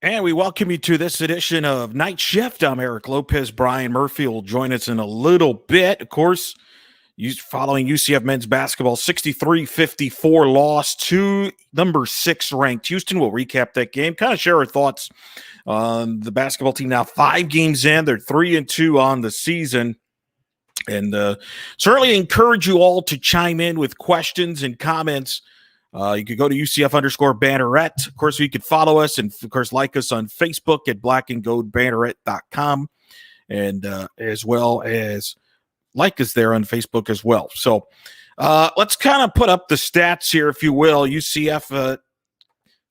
And we welcome you to this edition of Night Shift. I'm Eric Lopez. Brian Murphy will join us in a little bit. Of course, following UCF men's basketball 63-54 loss to number 6 ranked Houston. We'll recap that game, kind of share our thoughts on the basketball team now 5 games in. They're 3-2 on the season. And certainly encourage you all to chime in with questions and comments. You could go to UCF_Banneret. Of course, you could follow us and, of course, like us on Facebook at blackandgoldbanneret.com, and as well as like us there on Facebook as well. So let's kind of put up the stats here, if you will. UCF,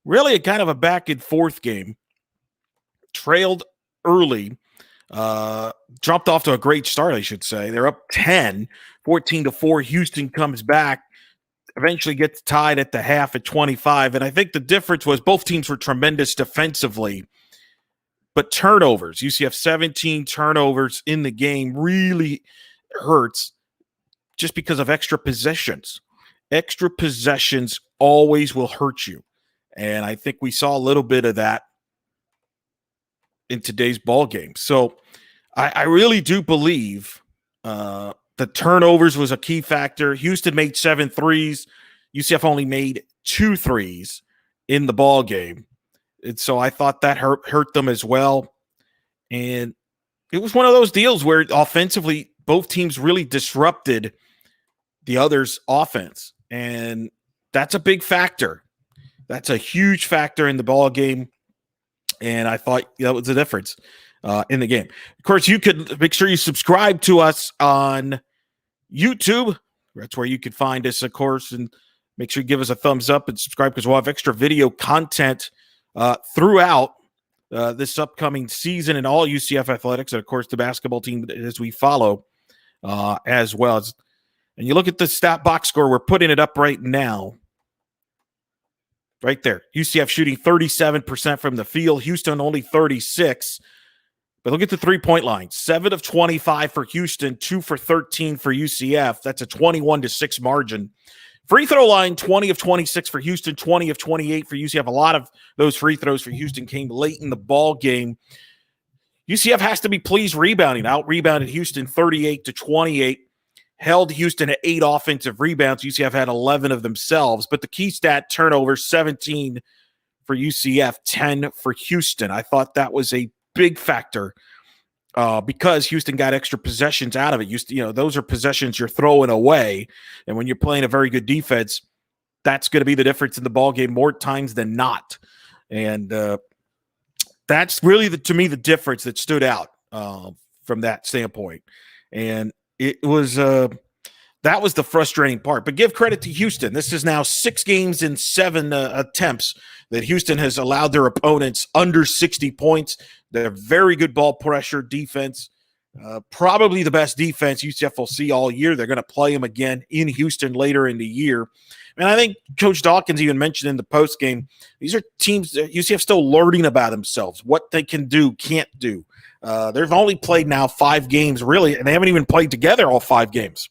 really a kind of a back-and-forth game. Trailed early. Jumped off to a great start, I should say. They're up 10, 14-4. Houston comes back. Eventually gets tied at the half at 25. And I think the difference was both teams were tremendous defensively, but turnovers. UCF 17 turnovers in the game really hurts just because of extra possessions. Extra possessions always will hurt you. And I think we saw a little bit of that in today's ball game. So I really do believe the turnovers was a key factor. Houston made 7 threes. UCF only made 2 threes in the ball game. And so I thought that hurt them as well. And it was one of those deals where offensively both teams really disrupted the other's offense. And that's a big factor. That's a huge factor in the ball game. And I thought that was the difference in the game. Of course, you could make sure you subscribe to us on YouTube. That's where you could find us, of course, and make sure you give us a thumbs up and subscribe because we'll have extra video content throughout this upcoming season and all UCF athletics, and, of course, the basketball team as we follow as well. And you look at the stat box score, we're putting it up right now. Right there. UCF shooting 37% from the field. Houston only 36%. But look at the three-point line. 7 of 25 for Houston, 2 for 13 for UCF. That's a 21-6 margin. Free throw line, 20 of 26 for Houston, 20 of 28 for UCF. A lot of those free throws for Houston came late in the ball game. UCF has to be pleased rebounding. Out-rebounded Houston 38-28. Held Houston at 8 offensive rebounds. UCF had 11 of themselves. But the key stat, turnovers, 17 for UCF, 10 for Houston. I thought that was a big factor because Houston got extra possessions out of it. Those are possessions you're throwing away. And when you're playing a very good defense, that's going to be the difference in the ballgame more times than not. And that's really, to me, the difference that stood out from that standpoint. And it was that was the frustrating part. But give credit to Houston. This is now 6 games in 7 attempts that Houston has allowed their opponents under 60 points. They're very good ball pressure defense. Probably the best defense UCF will see all year. They're going to play them again in Houston later in the year. And I think Coach Dawkins even mentioned in the postgame, these are teams that UCF still learning about themselves, what they can do, can't do. They've only played now 5 games, really, and they haven't even played together all 5 games.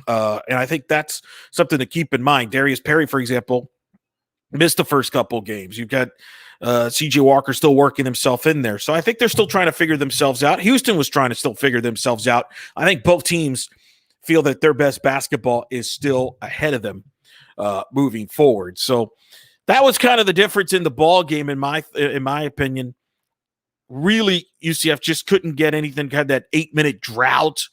And I think that's something to keep in mind. Darius Perry, for example, missed the first couple games. You've got C.J. Walker still working himself in there. So I think they're still trying to figure themselves out. Houston was trying to still figure themselves out. I think both teams feel that their best basketball is still ahead of them moving forward. So that was kind of the difference in the ball game, in my opinion. Really, UCF just couldn't get anything, had that 8-minute drought.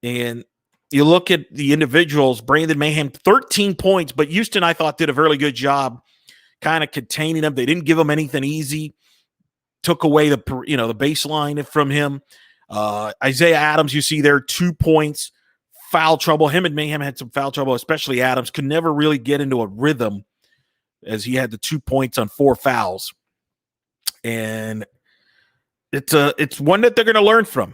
And you look at the individuals, Brandon Mayhem, 13 points, but Houston, I thought, did a really good job kind of containing them. They didn't give him anything easy, took away the baseline from him. Isaiah Adams, you see there, 2 points, foul trouble. Him and Mayhem had some foul trouble, especially Adams, could never really get into a rhythm as he had the 2 points on 4 fouls. And it's one that they're going to learn from.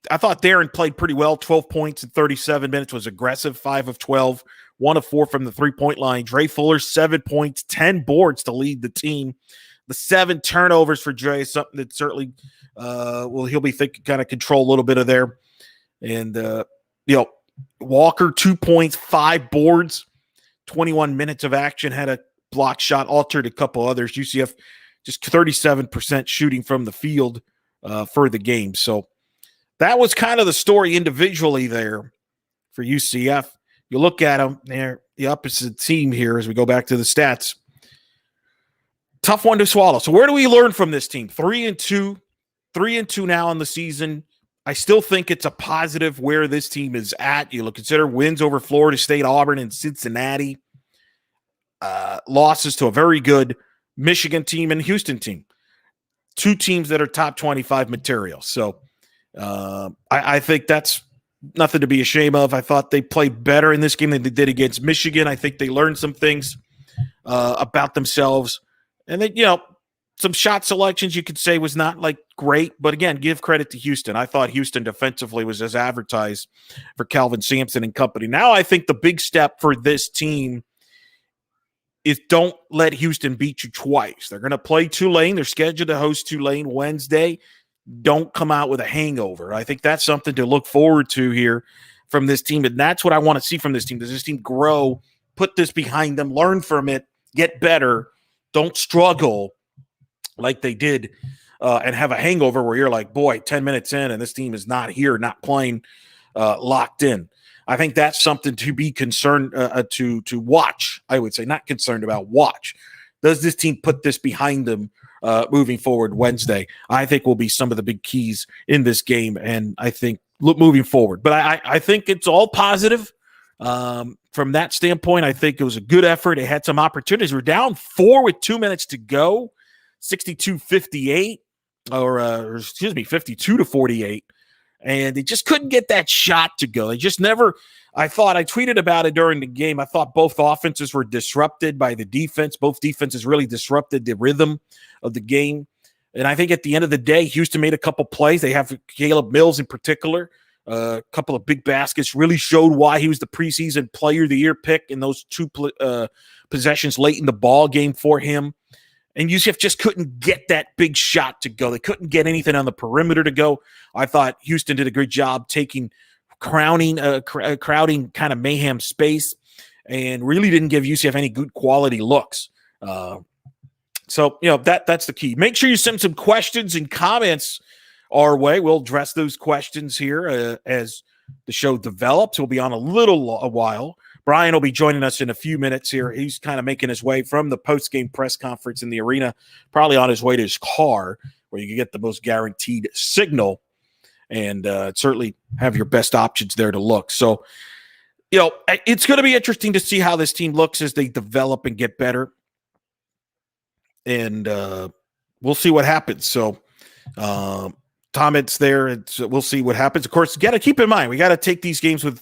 I thought Darren played pretty well. 12 points in 37 minutes, was aggressive, 5 of 12, 1 of 4 from the three-point line. Dre Fuller, 7 points, 10 boards to lead the team. The 7 turnovers for Dre is something that certainly he'll be thinking kind of control a little bit of there. And, Walker, 2 points, 5 boards, 21 minutes of action, had a block shot, altered a couple others. UCF just 37% shooting from the field for the game. So that was kind of the story individually there for UCF. You look at them, they're the opposite team here as we go back to the stats. Tough one to swallow. So where do we learn from this team? 3-2 now in the season. I still think it's a positive where this team is at. You'll consider wins over Florida State, Auburn, and Cincinnati. Losses to a very good Michigan team and Houston team. Two teams that are top 25 material. So I think that's nothing to be ashamed of. I thought they played better in this game than they did against Michigan. I think they learned some things about themselves. And then, some shot selections you could say was not like great, but again, give credit to Houston. I thought Houston defensively was as advertised for Calvin Sampson and company. Now I think the big step for this team is don't let Houston beat you twice. They're going to play Tulane. They're scheduled to host Tulane Wednesday. Don't come out with a hangover. I think that's something to look forward to here from this team, and that's what I want to see from this team. Does this team grow, put this behind them, learn from it, get better, don't struggle like they did and have a hangover where you're like, boy, 10 minutes in and this team is not here, not playing locked in. I think that's something to be concerned to watch, I would say. Not concerned about, watch. Does this team put this behind them moving forward Wednesday? I think will be some of the big keys in this game, and I think moving forward. But I think it's all positive. From that standpoint, I think it was a good effort. It had some opportunities. We're down 4 with 2 minutes to go. 62-58, or 52-48, and they just couldn't get that shot to go. They just never. I tweeted about it during the game. I thought both offenses were disrupted by the defense. Both defenses really disrupted the rhythm of the game, and I think at the end of the day, Houston made a couple plays. They have Caleb Mills in particular. A couple of big baskets really showed why he was the preseason player of the year pick in those two possessions late in the ball game for him. And UCF just couldn't get that big shot to go. They couldn't get anything on the perimeter to go. I thought Houston did a great job crowding kind of mayhem space and really didn't give UCF any good quality looks. So that's the key. Make sure you send some questions and comments our way. We'll address those questions here as the show develops. We'll be on a while. Brian will be joining us in a few minutes here. He's kind of making his way from the post-game press conference in the arena, probably on his way to his car where you can get the most guaranteed signal and certainly have your best options there to look. So, it's going to be interesting to see how this team looks as they develop and get better. And we'll see what happens. So, comments there. We'll see what happens. Of course, got to keep in mind, we got to take these games with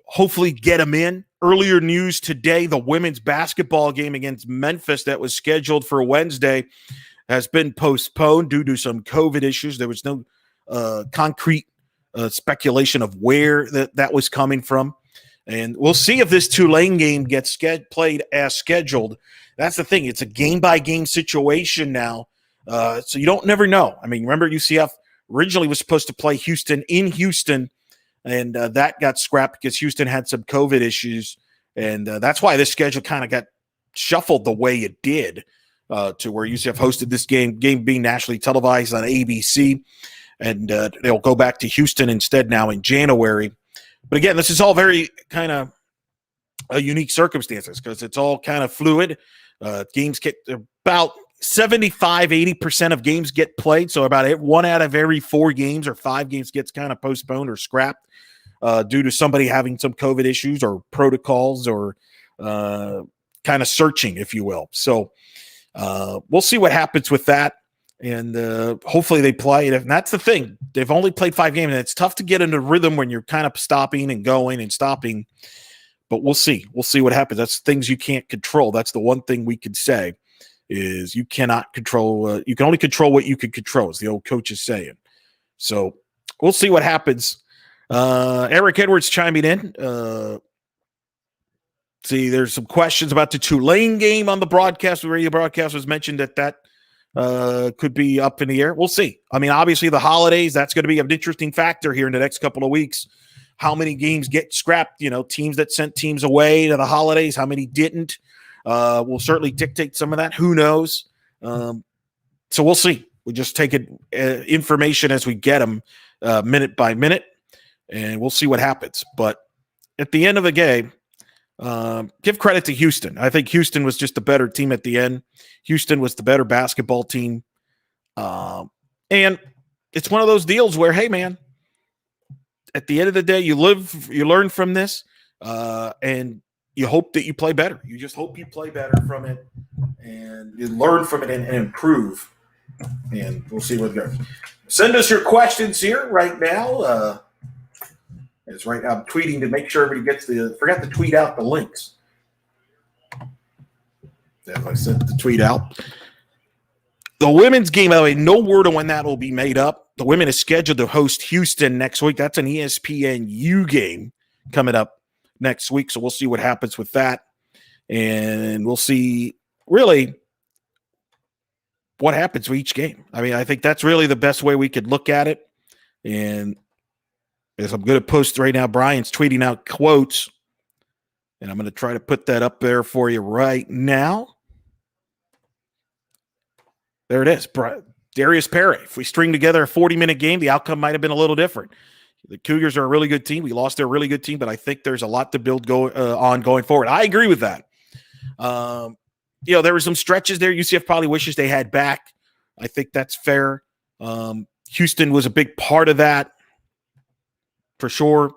hopefully get them in. Earlier news today, the women's basketball game against Memphis that was scheduled for Wednesday has been postponed due to some COVID issues. There was no concrete speculation of where that was coming from. And we'll see if this Tulane game gets played as scheduled. That's the thing. It's a game-by-game situation now. So you don't never know. I mean, remember UCF originally was supposed to play Houston in Houston, and that got scrapped because Houston had some COVID issues. And that's why this schedule kind of got shuffled the way it did to where UCF hosted this game being nationally televised on ABC. And they'll go back to Houston instead now in January. But again, this is all very kind of unique circumstances because it's all kind of fluid. Games get about 75-80% of games get played. So about 1 out of every 4 games or 5 games gets kind of postponed or scrapped due to somebody having some COVID issues or protocols or kind of searching, if you will. So we'll see what happens with that. And hopefully they play it. And that's the thing. They've only played 5 games, and it's tough to get into rhythm when you're kind of stopping and going and stopping. But we'll see. We'll see what happens. That's things you can't control. That's the one thing we could say is you cannot control. You can only control what you can control, as the old coach is saying. So we'll see what happens. Eric Edwards chiming in. See, there's some questions about the Tulane game on the broadcast. The radio broadcast was mentioned that could be up in the air. We'll see. I mean, obviously the holidays, that's going to be an interesting factor here in the next couple of weeks. How many games get scrapped? Teams that sent teams away to the holidays, how many didn't? Will certainly dictate some of that. Who knows? So we'll see. We just take it information as we get them, minute by minute, and we'll see what happens. But at the end of the game, give credit to Houston. I think Houston was just the better team at the end. Houston was the better basketball team. And it's one of those deals where, hey, man, at the end of the day, you learn from this, and you hope that you play better. You just hope you play better from it, and you learn from it and improve. And we'll see what goes. Send us your questions here right now. It's right. I'm tweeting to make sure everybody gets forgot to tweet out the links. If I sent the tweet out. The women's game, by the way, no word on when that will be made up. The women is scheduled to host Houston next week. That's an ESPNU game coming up next week. So we'll see what happens with that. And we'll see really what happens with each game. I mean, I think that's really the best way we could look at it. And as I'm going to post right now, Brian's tweeting out quotes. And I'm going to try to put that up there for you right now. There it is. Darius Perry. If we string together a 40-minute game, the outcome might have been a little different. The Cougars are a really good team. We lost their really good team, but I think there's a lot to build on going forward. I agree with that. There were some stretches there UCF probably wishes they had back. I think that's fair. Houston was a big part of that for sure.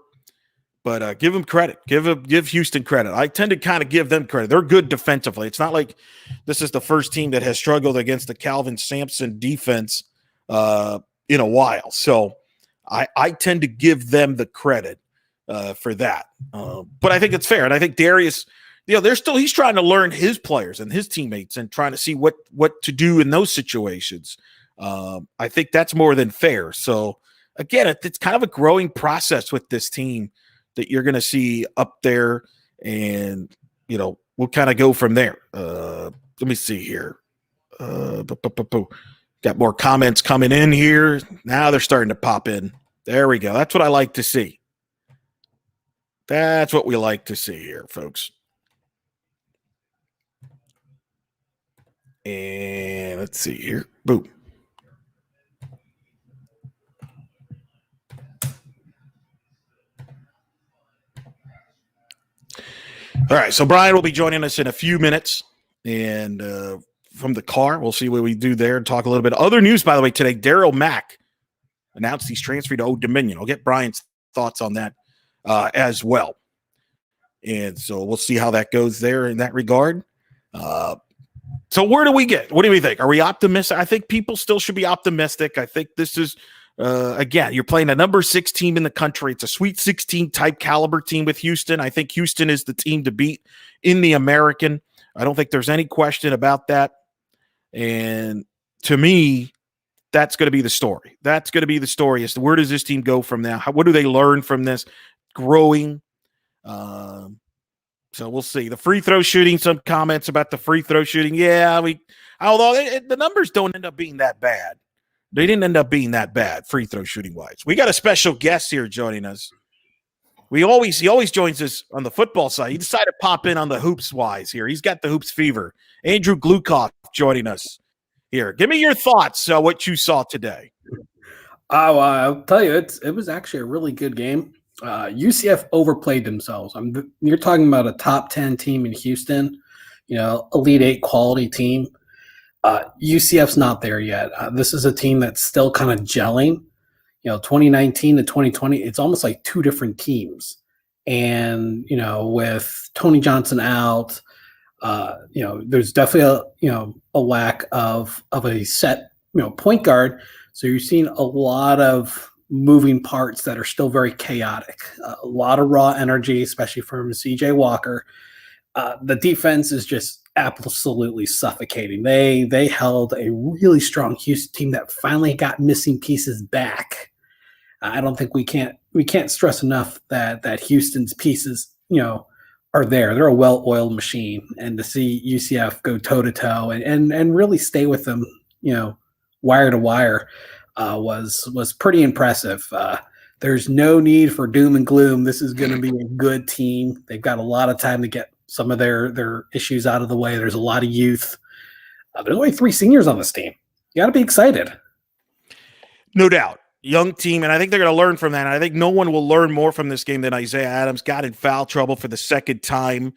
But give them credit. Give Houston credit. I tend to kind of give them credit. They're good defensively. It's not like this is the first team that has struggled against the Calvin Sampson defense in a while. So I tend to give them the credit for that. But I think it's fair. And I think Darius, he's trying to learn his players and his teammates and trying to see what to do in those situations. I think that's more than fair. So again, it's kind of a growing process with this team that you're going to see up there, and we'll kind of go from there. Let me see here. Got more comments coming in here. Now they're starting to pop in. There we go. That's what I like to see. That's what we like to see here, folks. And let's see here. Boom. All right, so Brian will be joining us in a few minutes, and from the car, we'll see what we do there and talk a little bit. Other news, by the way, today, Darriel Mack announced he's transferred to Old Dominion. I'll get Brian's thoughts on that as well. And so we'll see how that goes there in that regard. So where do we get? What do we think? Are we optimistic? I think people still should be optimistic. I think this is again, you're playing a number 6 team in the country. It's a Sweet 16 type caliber team with Houston. I think Houston is the team to beat in the American. I don't think there's any question about that. And to me, that's going to be the story. That's going to be the story as to where does this team go from now? What do they learn from this growing? So we'll see. The free throw shooting, some comments about the free throw shooting. Yeah, although the numbers don't end up being that bad. They didn't end up being that bad free throw shooting wise. We got a special guest here joining us. He always joins us on the football side. He decided to pop in on the hoops wise here. He's got the hoops fever. Andrew Gluchov joining us here. Give me your thoughts. What you saw today. I'll tell you, it was actually a really good game. UCF overplayed themselves. You're talking about a top 10 team in Houston, Elite 8 quality team. UCF's not there yet. This is a team that's still kind of gelling. 2019 to 2020, it's almost like two different teams. And, with Tony Johnson out, there's definitely a lack of a set, point guard. So you're seeing a lot of moving parts that are still very chaotic. A lot of raw energy, especially from CJ Walker. The defense is just absolutely suffocating. They held a really strong Houston team that finally got missing pieces back. I don't think we can't stress enough that Houston's pieces, are there. They're a well-oiled machine, and to see UCF go toe-to-toe and really stay with them, wire to wire, was pretty impressive. There's no need for doom and gloom. This is going to be a good team. They've got a lot of time to get some of their issues out of the way. There's a lot of youth. There's only 3 seniors on this team. You got to be excited. No doubt. Young team, and I think they're going to learn from that. And I think no one will learn more from this game than Isaiah Adams. Got in foul trouble for the second time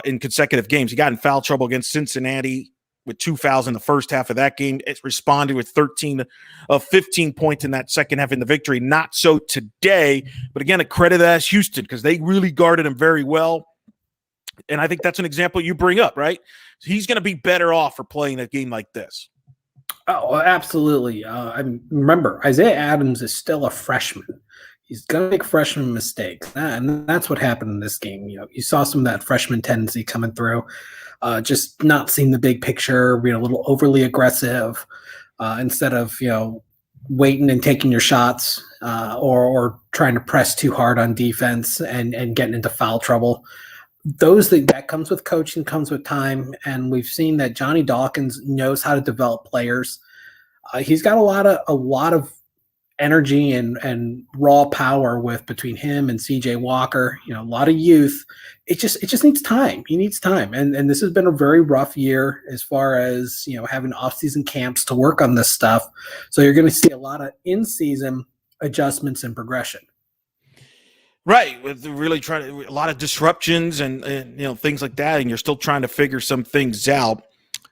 in consecutive games. He got in foul trouble against Cincinnati with 2 fouls in the first half of that game. It responded with 13 of 15 points in that second half in the victory. Not so today, but again, a credit to that's Houston because they really guarded him very well. And I think that's an example you bring up, right? He's going to be better off for playing a game like this. Oh, absolutely. I remember Isaiah Adams is still a freshman. He's going to make freshman mistakes, and that's what happened in this game. You saw some of that freshman tendency coming through, just not seeing the big picture, being a little overly aggressive instead of waiting and taking your shots or trying to press too hard on defense and getting into foul trouble. Those things that comes with coaching, comes with time, and we've seen that Johnny Dawkins knows how to develop players. He's got a lot of energy and raw power with between him and CJ Walker. A lot of youth. It just needs time. He needs time, and this has been a very rough year as far as having off-season camps to work on this stuff. So you're going to see a lot of in-season adjustments and progression. Right, with really a lot of disruptions and things like that, and you're still trying to figure some things out.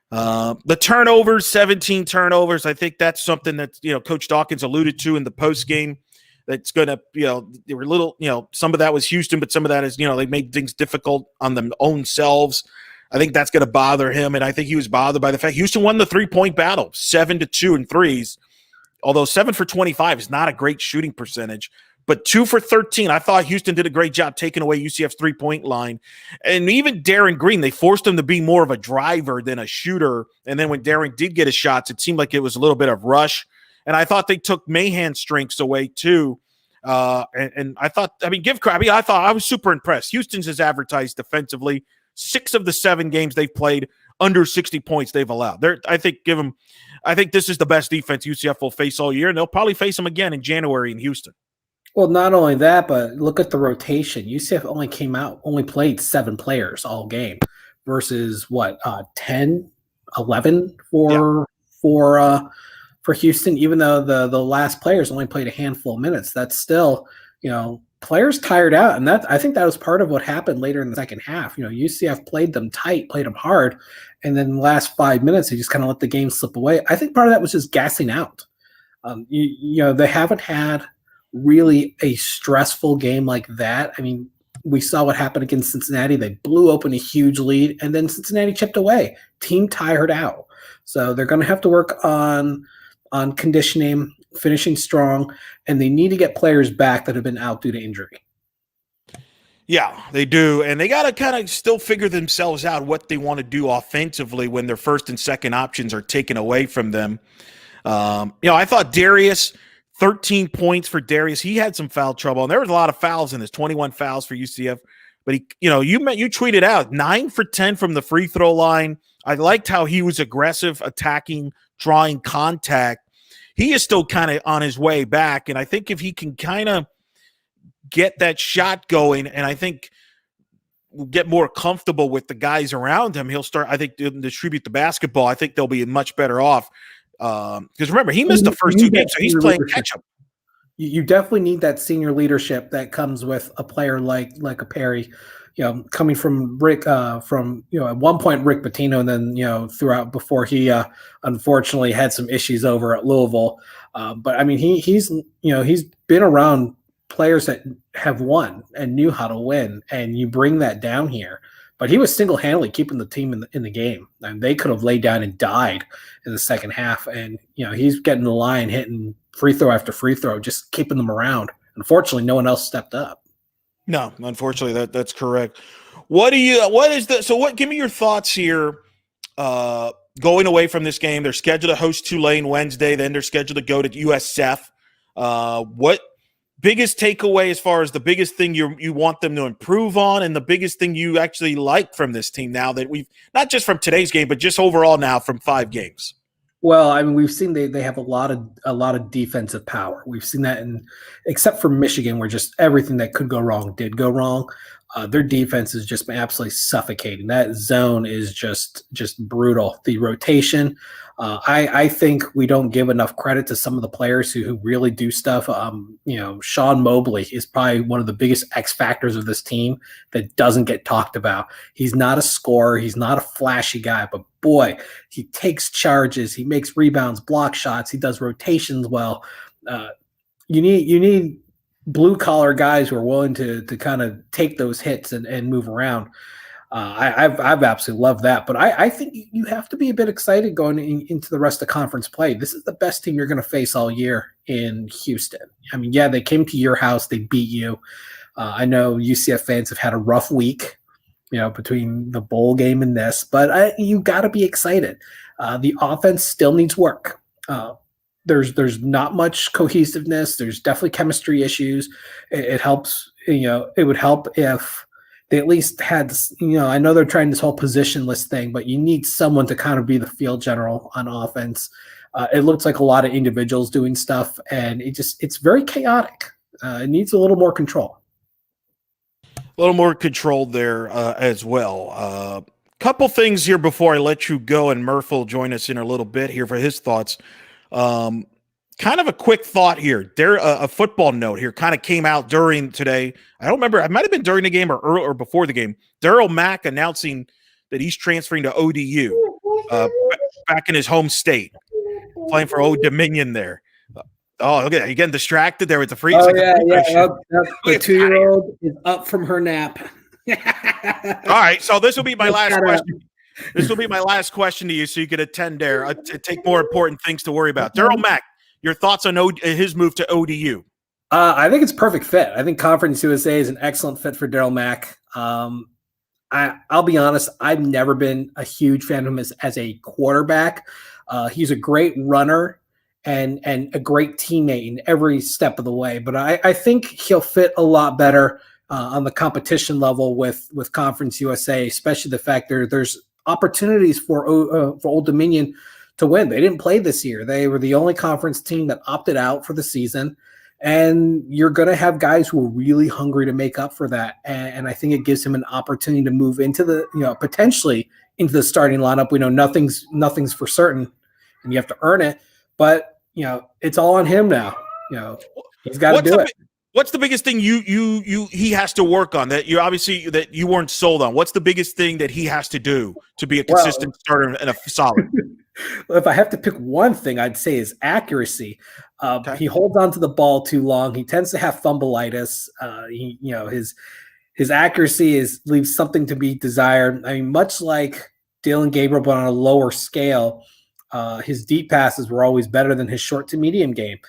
The turnovers, 17 turnovers. I think that's something that Coach Dawkins alluded to in the post game. That's going to they were little some of that was Houston, but some of that is they made things difficult on their own selves. I think that's going to bother him, and I think he was bothered by the fact Houston won the 3-point battle, 7-2 in threes. Although 7 for 25 is not a great shooting percentage. But 2 for 13, I thought Houston did a great job taking away UCF's three-point line. And even Darren Green, they forced him to be more of a driver than a shooter. And then when Darren did get his shots, it seemed like it was a little bit of rush. And I thought they took Mahan's strengths away too. And I thought, give credit. I thought I was super impressed. Houston's has advertised defensively. 6 of the 7 games they've played, under 60 points they've allowed. I think this is the best defense UCF will face all year, and they'll probably face them again in January in Houston. Well, not only that, but look at the rotation. UCF only played 7 players all game versus 10, 11 for Houston. Even though the last players only played a handful of minutes, that's still players tired out, and I think that was part of what happened later in the second half. UCF played them tight, played them hard, and then the last 5 minutes they just kind of let the game slip away. I think part of that was just gassing out. They haven't had really a stressful game like that. We saw what happened against Cincinnati. They blew open a huge lead, and then Cincinnati chipped away. Team tired out. So they're going to have to work on conditioning, finishing strong, and they need to get players back that have been out due to injury. Yeah, they do. And they got to kind of still figure themselves out what they want to do offensively when their first and second options are taken away from them. I thought Darius – 13 points for Darius. He had some foul trouble, and there was a lot of fouls in this. 21 fouls for UCF. But you tweeted out 9 for 10 from the free throw line. I liked how he was aggressive, attacking, drawing contact. He is still kind of on his way back, and I think if he can kind of get that shot going, and I think will get more comfortable with the guys around him, he'll start, I think, to distribute the basketball. I think they'll be much better off. Because remember, he missed the first 2 games, so he's playing catch-up. You definitely need that senior leadership that comes with a player like a Perry, coming from Rick, at one point Rick Pitino, and then throughout before he unfortunately had some issues over at Louisville. But he's been around players that have won and knew how to win, and you bring that down here. But he was single-handedly keeping the team in the game, and they could have laid down and died in the second half. And he's getting the line, hitting free throw after free throw, just keeping them around. Unfortunately, no one else stepped up. No, unfortunately, that's correct. Give me your thoughts here. Going away from this game, they're scheduled to host Tulane Wednesday. Then they're scheduled to go to USF. What biggest takeaway as far as the biggest thing you want them to improve on, and the biggest thing you actually like from this team now that we've not just from today's game, but just overall now from 5 games? Well, we've seen they have a lot of defensive power. We've seen that except for Michigan, where just everything that could go wrong did go wrong. Their defense has just been absolutely suffocating. That zone is just brutal. The rotation, I think we don't give enough credit to some of the players who really do stuff. Sean Mobley is probably one of the biggest X factors of this team that doesn't get talked about. He's not a scorer. He's not a flashy guy, but boy, he takes charges. He makes rebounds, block shots. He does rotations well. You need blue collar guys who are willing to kind of take those hits and move around. I've absolutely loved that, but I think you have to be a bit excited going into the rest of conference play. This is the best team you're going to face all year in Houston. I mean, yeah, they came to your house, they beat you. I know UCF fans have had a rough week, between the bowl game and this, but you got to be excited. The offense still needs work. There's not much cohesiveness. There's definitely chemistry issues. It helps. It would help if they at least had, I know they're trying this whole positionless thing, but you need someone to kind of be the field general on offense. It looks like a lot of individuals doing stuff, and it's very chaotic. It needs a little more control. A little more control there as well. Couple things here before I let you go, and Murph will join us in a little bit here for his thoughts. Kind of a quick thought here. There, a football note here kind of came out during today. I don't remember. It might have been during the game or before the game. Darriel Mack announcing that he's transferring to ODU, back in his home state, playing for Old Dominion there. Oh, look at that. You're getting distracted there with the freeze. Oh, yeah. The 2-year-old is up from her nap. All right, so this will be my last question. This will be my last question to you, so you can attend there. To take more important things to worry about. Darriel Mack, your thoughts on his move to ODU? I think it's a perfect fit. I think Conference USA is an excellent fit for Darriel Mack. I'll be honest, I've never been a huge fan of him as a quarterback. He's a great runner and a great teammate in every step of the way. But I think he'll fit a lot better on the competition level with Conference USA, especially the fact there's opportunities for Old Dominion to win. They didn't play this year. They were the only conference team that opted out for the season. And you're going to have guys who are really hungry to make up for that. And I think it gives him an opportunity to move into the, potentially into the starting lineup. We know nothing's for certain and you have to earn it, but it's all on him now. He's got to do it. What's the biggest thing he has to work on that you weren't sold on? What's the biggest thing that he has to do to be a consistent starter and a solid? If I have to pick one thing, I'd say is accuracy. Okay. He holds on to the ball too long. He tends to have fumbleitis. His accuracy leaves something to be desired. I mean, much like Dylan Gabriel, but on a lower scale, his deep passes were always better than his short to medium game.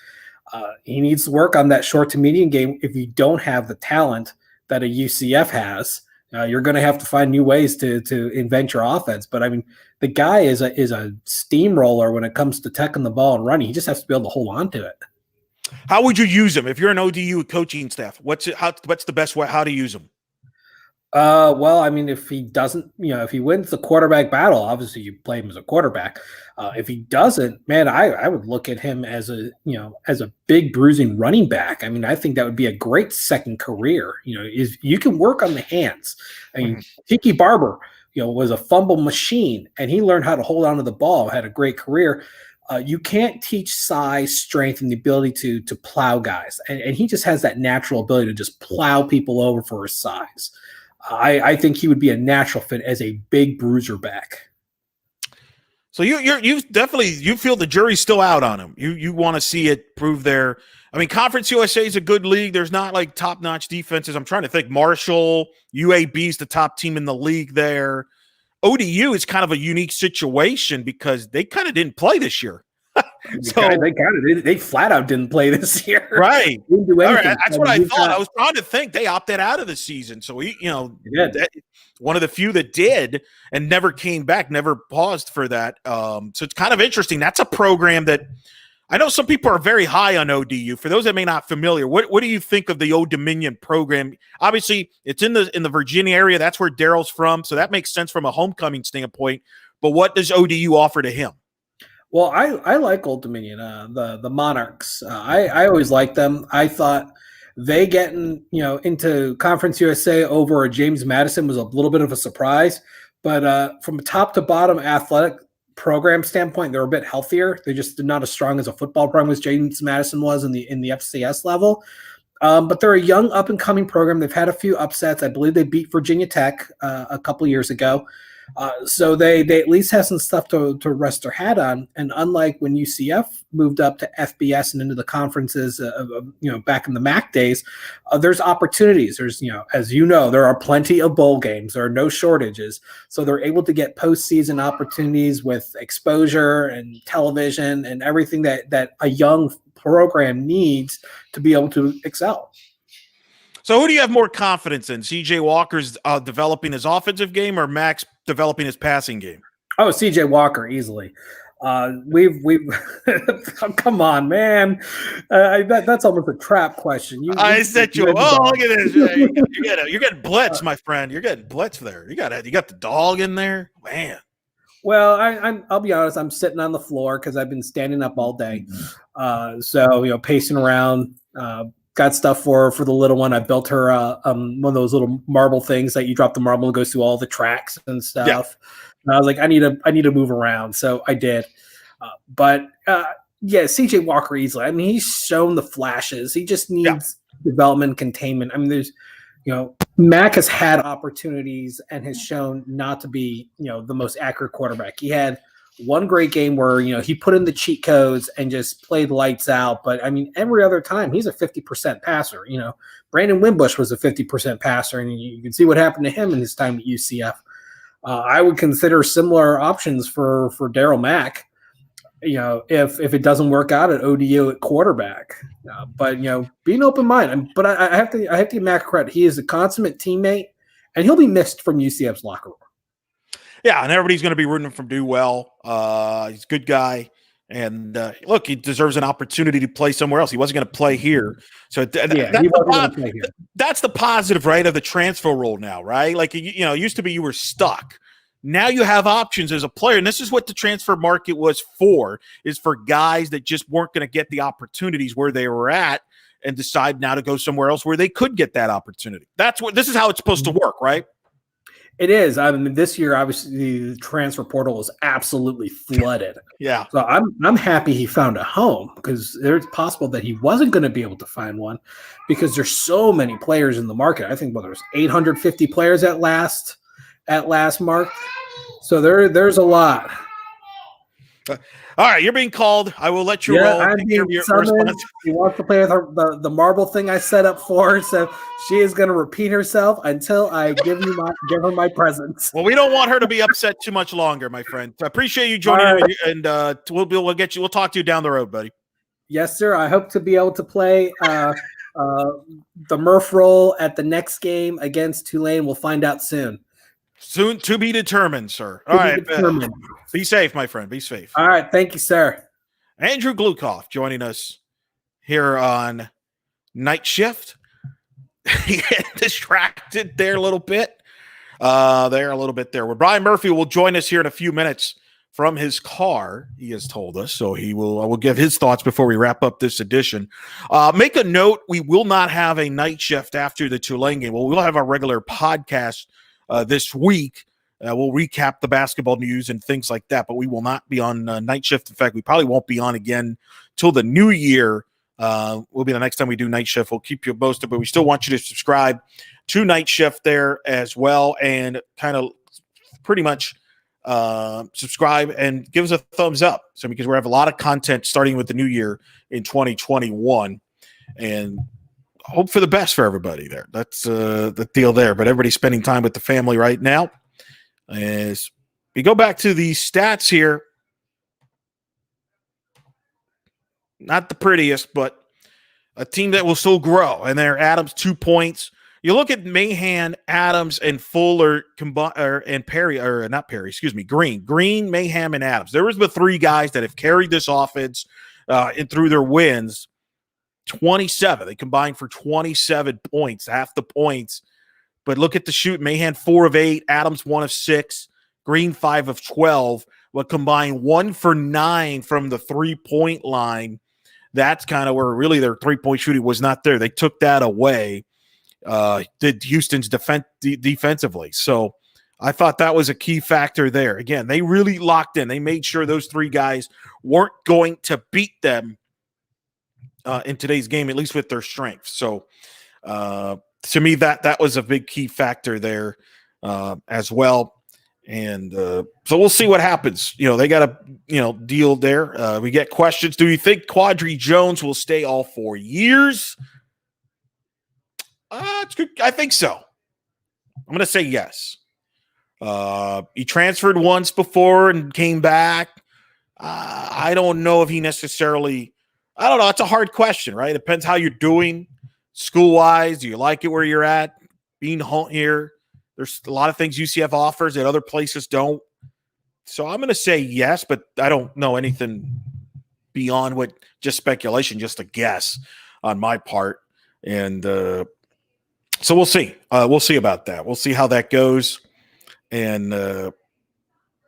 He needs to work on that short to medium game. If you don't have the talent that a UCF has, you're going to have to find new ways to invent your offense. But I mean, the guy is a steamroller when it comes to taking the ball and running. He just has to be able to hold on to it. How would you use him if you're an ODU coaching staff? What's the best way? How to use him? Well, I mean, if he doesn't, if he wins the quarterback battle, obviously you play him as a quarterback. If he doesn't, man, I would look at him as a big bruising running back. I mean, I think that would be a great second career. You can work on the hands. I mean, Tiki Barber, was a fumble machine, and he learned how to hold on to the ball, had a great career. You can't teach size, strength, and the ability to plow guys. And he just has that natural ability to just plow people over for his size. I think he would be a natural fit as a big bruiser back. So you definitely feel the jury's still out on him. You want to see it prove there. I mean, Conference USA is a good league. There's not like top-notch defenses. I'm trying to think. Marshall, UAB is the top team in the league there. ODU is kind of a unique situation because they kind of didn't play this year. They flat out didn't play this year. Right. Didn't do anything. Right. That's what I thought. I was trying to think they opted out of the season. So one of the few that did and never came back, never paused for that. So it's kind of interesting. That's a program that I know some people are very high on ODU. For those that may not familiar, what do you think of the Old Dominion program? Obviously, it's in the Virginia area. That's where Darryl's from. So that makes sense from a homecoming standpoint. But what does ODU offer to him? Well, I like Old Dominion, the Monarchs. I always liked them. I thought they getting into Conference USA over James Madison was a little bit of a surprise. But from top to bottom, athletic program standpoint, they're a bit healthier. They're just not as strong as a football program as James Madison was in the FCS level. But they're a young up-and-coming program. They've had a few upsets. I believe they beat Virginia Tech a couple years ago. So they at least have some stuff to rest their hat on. And unlike when UCF moved up to FBS and into the conferences, back in the MAC days, there's opportunities. There's, as you know, there are plenty of bowl games. There are no shortages. So they're able to get postseason opportunities with exposure and television and everything that a young program needs to be able to excel. So who do you have more confidence in? CJ Walker's developing his offensive game or Max developing his passing game? Oh, CJ Walker, easily. We've come on, man. That's almost a trap question. I said you. Oh, look at this. You're getting blitzed, my friend. You're getting blitzed there. You got the dog in there, man. Well, I'll be honest. I'm sitting on the floor because I've been standing up all day. So pacing around. Got stuff for the little one. I built her one of those little marble things that you drop the marble, it goes through all the tracks and stuff. Yeah. And I was like, I need to move around, so I did. But CJ Walker easily. I mean, he's shown the flashes. He just needs development, containment. I mean, there's Mac has had opportunities and has shown not to be the most accurate quarterback. He had one great game where, he put in the cheat codes and just played lights out. But, I mean, every other time he's a 50% passer. Brandon Wimbush was a 50% passer, and you can see what happened to him in his time at UCF. I would consider similar options for Darriel Mack, if it doesn't work out at ODU at quarterback. But, being open-minded. But I have to give Mack credit. He is a consummate teammate, and he'll be missed from UCF's locker room. Yeah, and everybody's going to be rooting for him to do well. He's a good guy. And look, he deserves an opportunity to play somewhere else. He wasn't going to play here. So that's the positive, right, of the transfer rule now, right? Like, it used to be you were stuck. Now you have options as a player. And this is what the transfer market was for, is for guys that just weren't going to get the opportunities where they were at and decide now to go somewhere else where they could get that opportunity. This is how it's supposed to work, right? It is. I mean, this year, obviously, the transfer portal was absolutely flooded. Yeah. So I'm happy he found a home, because it's possible that he wasn't going to be able to find one because there's so many players in the market. I think there's 850 players at last mark. So there's a lot. All right, you're being called. I will let you roll. I'm being summoned. She wants to play with the marble thing I set up for her, so she is going to repeat herself until I give her my presents. Well, we don't want her to be upset too much longer, my friend. I appreciate you joining, right. And we'll get you. We'll talk to you down the road, buddy. Yes, sir. I hope to be able to play the Murph role at the next game against Tulane. We'll find out soon. Soon to be determined, sir. All right. Be safe, my friend. Be safe. All right. Thank you, sir. Andrew Gluchov joining us here on Night Shift. He got distracted there a little bit. Where Brian Murphy will join us here in a few minutes from his car, he has told us. So I will give his thoughts before we wrap up this edition. Make a note, we will not have a Night Shift after the Tulane game. Well, we'll have our regular podcast this week. We'll recap the basketball news and things like that, but we will not be on Night Shift. In fact, we probably won't be on again till the new year. Will be the next time we do Night Shift. We'll keep you posted, but we still want you to subscribe to Night Shift there as well, and kind of pretty much subscribe and give us a thumbs up. So because we have a lot of content starting with the new year in 2021, and hope for the best for everybody there. That's the deal there. But everybody's spending time with the family right now. As we go back to the stats here, not the prettiest, but a team that will still grow. And there, Adams 2 points. You look at Mahan, Adams, and Fuller and Perry, or not Perry, excuse me, Green, Mayhem, and Adams. There was the three guys that have carried this offense and through their wins. 27. They combined for 27 points, half the points. But look at the shoot. Mahan 4 of 8, Adams 1 of 6, Green 5 of 12. But combined 1 for 9 from the 3-point line. That's kind of where really their 3-point shooting was not there. They took that away. Did Houston's defensively. So I thought that was a key factor there. Again, they really locked in. They made sure those three guys weren't going to beat them in today's game, at least with their strength. So to me, that was a big key factor there as well. And so we'll see what happens. They got a deal there. We get questions. Do you think Quadri Jones will stay all 4 years? It's good. I think so. I'm going to say yes. He transferred once before and came back. I don't know if he necessarily – I don't know. It's a hard question, right? It depends how you're doing school-wise. Do you like it where you're at? Being home here, there's a lot of things UCF offers that other places don't. So I'm going to say yes, but I don't know anything beyond what just speculation, just a guess on my part. And so we'll see. We'll see about that. We'll see how that goes. And that's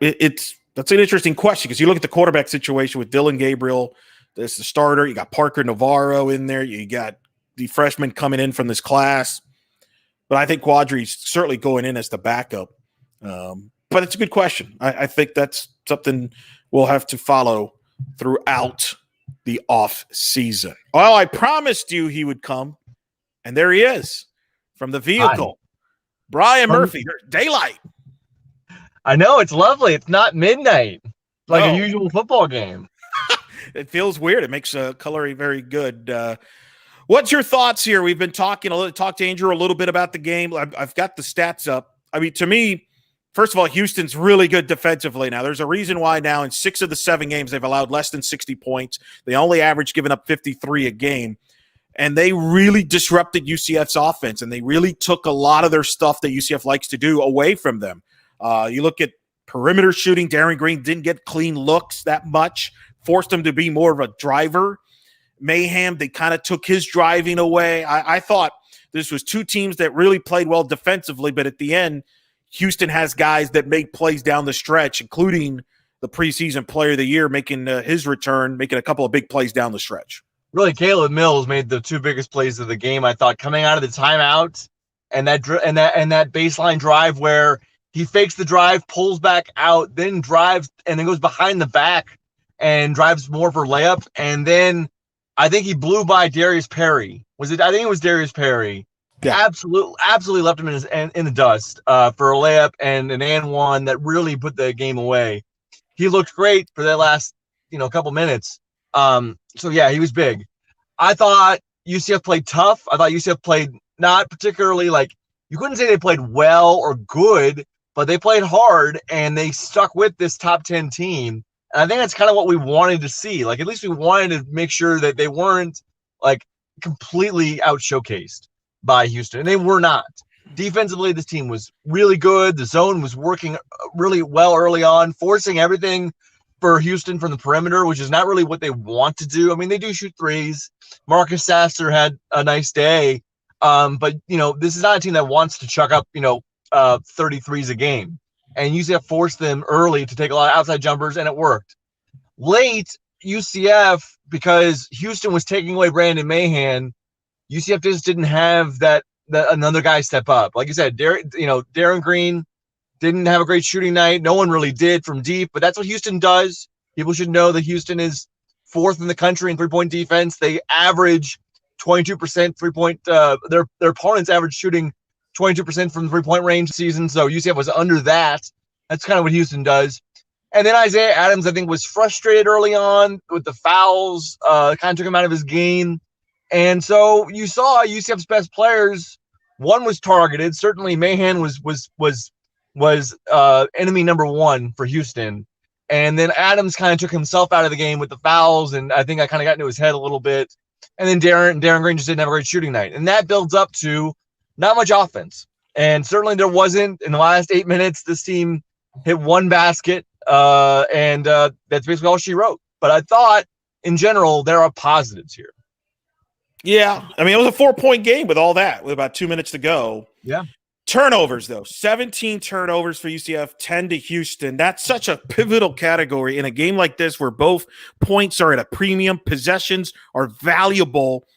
an interesting question because you look at the quarterback situation with Dylan Gabriel, that's the starter. You got Parker Navarro in there. You got the freshman coming in from this class. But I think Quadri's certainly going in as the backup. But it's a good question. I think that's something we'll have to follow throughout the off season. Well, I promised you he would come, and there he is from the vehicle. Hi. Brian Murphy, daylight. I know, it's lovely. It's not midnight like a usual football game. It feels weird. It makes coloring very good. What's your thoughts here? We've been talked to Andrew a little bit about the game. I've got the stats up. I mean, to me, first of all, Houston's really good defensively now. There's a reason why now in 6 of the 7 games they've allowed less than 60 points. They only average giving up 53 a game. And they really disrupted UCF's offense, and they really took a lot of their stuff that UCF likes to do away from them. You look at perimeter shooting. Darren Green didn't get clean looks that much, forced him to be more of a driver. Mayhem, they kind of took his driving away. I thought this was 2 teams that really played well defensively, but at the end, Houston has guys that make plays down the stretch, including the preseason player of the year making his return, making a couple of big plays down the stretch. Really, Caleb Mills made the 2 biggest plays of the game, I thought, coming out of the timeout and that baseline drive where he fakes the drive, pulls back out, then drives and then goes behind the back and drives more for layup. And then I think he blew by Darius Perry. I think it was Darius Perry. Yeah. Absolutely left him in the dust for a layup and an and one that really put the game away. He looked great for that last couple minutes. So yeah, he was big. I thought UCF played tough. I thought UCF played not particularly you couldn't say they played well or good, but they played hard and they stuck with this top 10 team. And I think that's kind of what we wanted to see. At least we wanted to make sure that they weren't completely out showcased by Houston. And they were not. Defensively, this team was really good. The zone was working really well early on, forcing everything for Houston from the perimeter, which is not really what they want to do. I mean, they do shoot threes. Marcus Sasser had a nice day. But, this is not a team that wants to chuck up, 33s a game. And UCF forced them early to take a lot of outside jumpers, and it worked. Late, UCF, because Houston was taking away Brandon Mahan, UCF just didn't have that another guy step up. Like you said, Darren Green didn't have a great shooting night. No one really did from deep, but that's what Houston does. People should know that Houston is 4th in the country in three-point defense. They average 22% three-point. Their opponents average shooting 22% from the three-point range season, so UCF was under that. That's kind of what Houston does. And then Isaiah Adams, I think, was frustrated early on with the fouls. Kind of took him out of his game. And so you saw UCF's best players. One was targeted. Certainly, Mahan was enemy number 1 for Houston. And then Adams kind of took himself out of the game with the fouls, and I think I kind of got into his head a little bit. And then Darren Green just didn't have a great shooting night. And that builds up to not much offense. And certainly there wasn't. In the last 8 minutes, this team hit 1 basket, and that's basically all she wrote. But I thought, in general, there are positives here. Yeah. I mean, it was a 4-point game with all that, with about 2 minutes to go. Yeah. Turnovers, though. 17 turnovers for UCF, 10 to Houston. That's such a pivotal category in a game like this where both points are at a premium, possessions are valuable.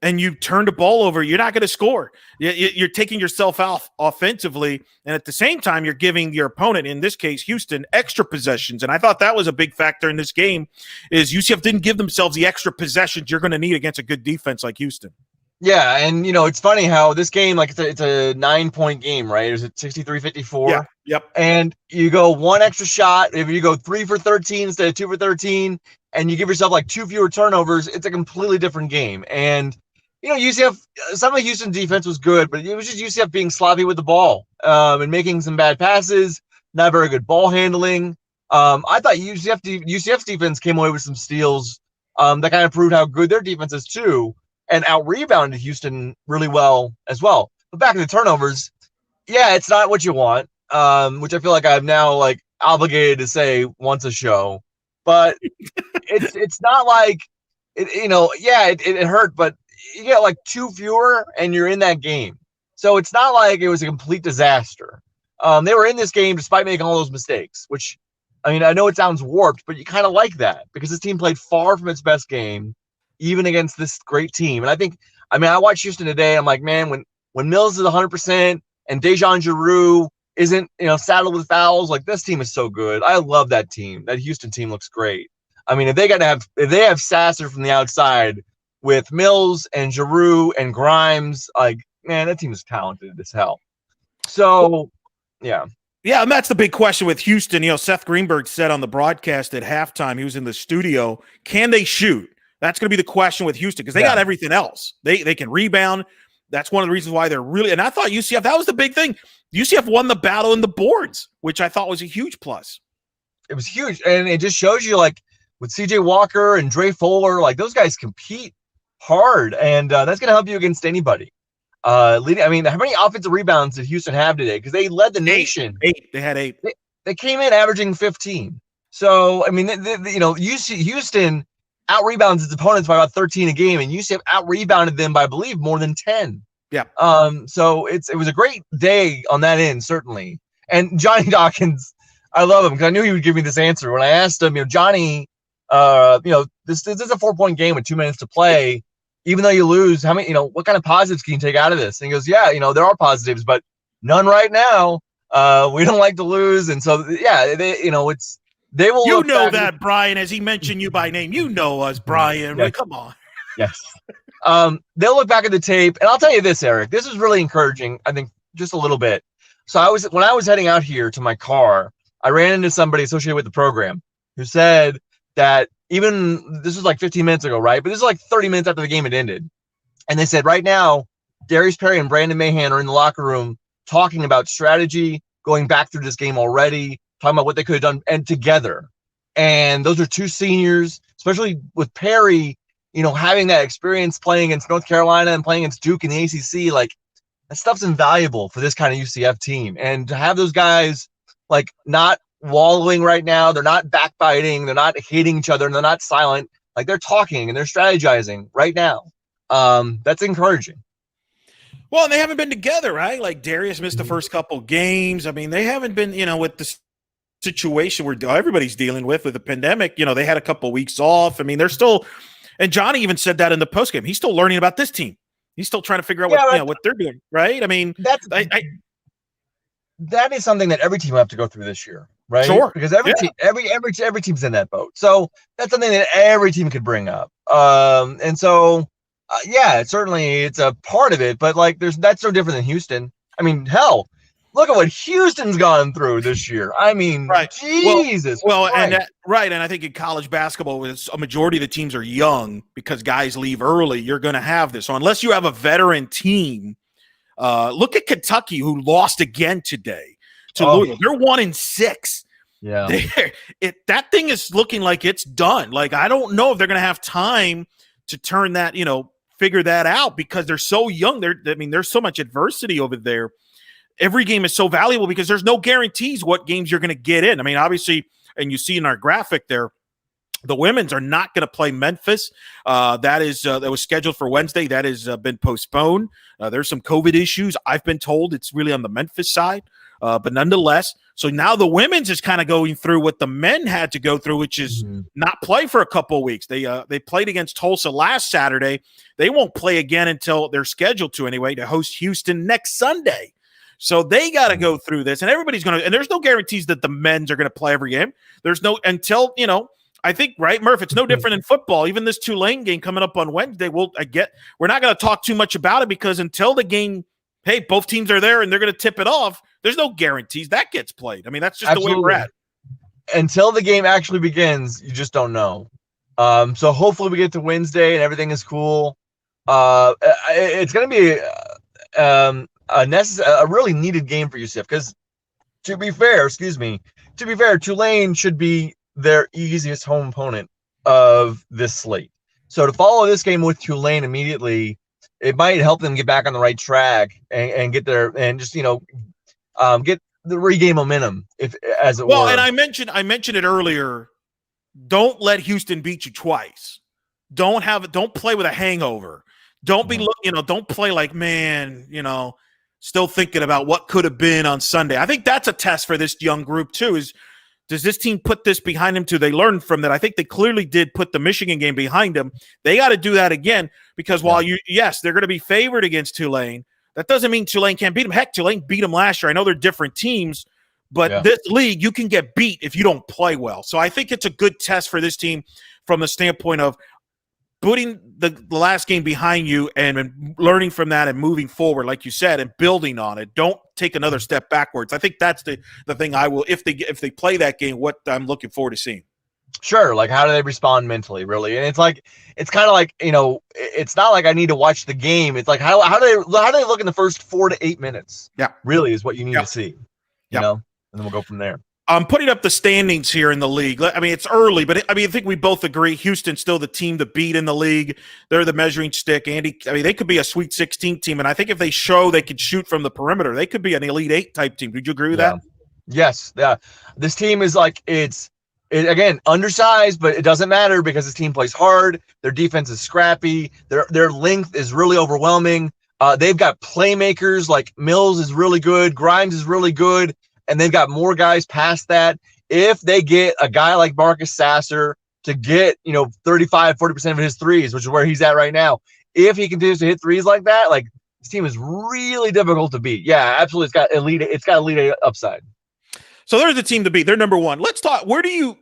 and you turn the ball over, you're not going to score. You're taking yourself out offensively, and at the same time, you're giving your opponent, in this case, Houston, extra possessions. And I thought that was a big factor in this game, is UCF didn't give themselves the extra possessions you're going to need against a good defense like Houston. Yeah, and it's funny how this game, like it's a 9-point game, right? Is it 63-54? Yeah. Yep. And you go one extra shot, if you go 3 for 13 instead of 2 for 13, and you give yourself like 2 fewer turnovers, it's a completely different game. And UCF, some of Houston's defense was good, but it was just UCF being sloppy with the ball, and making some bad passes, not very good ball handling. I thought UCF's defense came away with some steals, that kind of proved how good their defense is too, and out-rebounded Houston really well as well. But back to the turnovers, yeah, it's not what you want, which I feel like I'm now like obligated to say once a show. But it's not like it hurt, but you get like 2 fewer and you're in that game. So it's not like it was a complete disaster. They were in this game despite making all those mistakes, which, I know it sounds warped, but you kind of like that because this team played far from its best game, even against this great team. And I watched Houston today. I'm like, man, when Mills is 100% and Dejan Giroux isn't, saddled with fouls, like this team is so good. I love that team. That Houston team looks great. If they have Sasser from the outside with Mills and Giroux and Grimes, like, man, that team is talented as hell. So, yeah. Yeah, and that's the big question with Houston. Seth Greenberg said on the broadcast at halftime, he was in the studio, can they shoot? That's going to be the question with Houston because they got everything else. They can rebound. That's one of the reasons why they're really – and I thought UCF, that was the big thing. UCF won the battle in the boards, which I thought was a huge plus. It was huge, and it just shows you, like, with C.J. Walker and Dre Fuller, like, those guys compete hard, and that's going to help you against anybody. How many offensive rebounds did Houston have today? Because they led the nation. 8. They had 8. They came in averaging 15. So, Houston out-rebounds its opponents by about 13 a game, and UCF out-rebounded them by, I believe, more than 10. Yeah. So it was a great day on that end, certainly. And Johnny Dawkins, I love him because I knew he would give me this answer. When I asked him, Johnny, this is a 4-point game with 2 minutes to play. Even though you lose, how many, what kind of positives can you take out of this? And he goes, yeah, there are positives, but none right now. We don't like to lose. And so, yeah, they will. That, Brian, as he mentioned you by name, us, Brian. Yes. Come on. Yes. They'll look back at the tape, and I'll tell you this, Eric, this is really encouraging, I think, just a little bit. So when I was heading out here to my car, I ran into somebody associated with the program who said that this was like 15 minutes ago, right? But this is like 30 minutes after the game had ended. And they said right now, Darius Perry and Brandon Mahan are in the locker room talking about strategy, going back through this game already, talking about what they could have done, and together. And those are 2 seniors, especially with Perry, having that experience playing against North Carolina and playing against Duke in the ACC, like that stuff's invaluable for this kind of UCF team. And to have those guys like not wallowing right now, they're not backbiting, they're not hating each other, and they're not silent, like they're talking and they're strategizing right now. That's encouraging. Well, and they haven't been together, right? Like Darius missed the first couple games. They haven't been, with the situation where everybody's dealing with the pandemic. They had a couple weeks off. They're still, and Johnny even said that in the postgame. He's still learning about this team. He's still trying to figure out what they're doing, right? That is something that every team will have to go through this year, right? Sure. Because every team's in that boat. So that's something that every team could bring up. Certainly it's a part of it, but like that's no different than Houston. Hell, look at what Houston's gone through this year. Right. Jesus. And I think in college basketball, a majority of the teams are young because guys leave early. You're going to have this. So unless you have a veteran team, look at Kentucky, who lost again today to Louisville. They're 1-6. Yeah, that thing is looking like it's done. Like I don't know if they're going to have time to turn that, figure that out because they're so young. There's so much adversity over there. Every game is so valuable because there's no guarantees what games you're going to get in. Obviously, and you see in our graphic there, the women's are not going to play Memphis. That was scheduled for Wednesday. That has been postponed. There's some COVID issues. I've been told it's really on the Memphis side. But nonetheless, So now the women's is kind of going through what the men had to go through, which is not play for a couple of weeks. They played against Tulsa last Saturday. They won't play again until they're scheduled to anyway, to host Houston next Sunday. So they got to go through this, and everybody's going to – and there's no guarantees that the men's are going to play every game. There's no – until, I think, right, Murph, it's no different in football. Even this Tulane game coming up on Wednesday, we're not going to talk too much about it because until the game – hey, both teams are there and they're going to tip it off. There's no guarantees that gets played. I mean, that's just Absolutely. The way we're at. Until the game actually begins, you just don't know. So hopefully we get to Wednesday and everything is cool. It's going to be a really needed game for UCF because, to be fair, Tulane should be their easiest home opponent of this slate. So to follow this game with Tulane immediately, it might help them get back on the right track and get there and just, get the regain momentum, as it were. Well, and I mentioned it earlier. Don't let Houston beat you twice. Don't play with a hangover. Don't be don't play like, man, still thinking about what could have been on Sunday. I think that's a test for this young group too, is does this team put this behind them too? They learned from that. I think they clearly did put the Michigan game behind them. They got to do that again because while they're going to be favored against Tulane, that doesn't mean Tulane can't beat them. Heck, Tulane beat them last year. I know they're different teams, but this league, you can get beat if you don't play well. So I think it's a good test for this team from the standpoint of putting the last game behind you and learning from that and moving forward, like you said, and building on it. Don't take another step backwards. I think that's the thing I will, if they play that game, what I'm looking forward to seeing. Sure. Like, how do they respond mentally, really? And it's kind of like, it's not like I need to watch the game. It's like, how do they look in the first 4 to 8 minutes? Yeah. Really is what you need to see, you know, and then we'll go from there. I'm putting up the standings here in the league. I mean, it's early, but I think we both agree Houston's still the team to beat in the league. They're the measuring stick. Andy, I mean, they could be a Sweet 16 team, and I think if they show they can shoot from the perimeter, they could be an Elite 8 type team. Did you agree with that? Yes. Yeah. This team is again, undersized, but it doesn't matter because this team plays hard. Their defense is scrappy. Their length is really overwhelming. They've got playmakers like Mills is really good. Grimes is really good. And they've got more guys past that. If they get a guy like Marcus Sasser to get, 35, 40% of his threes, which is where he's at right now, if he continues to hit threes like that, this team is really difficult to beat. Yeah, absolutely. It's got elite upside. So they're the team to beat. They're number one. Let's talk. Where do you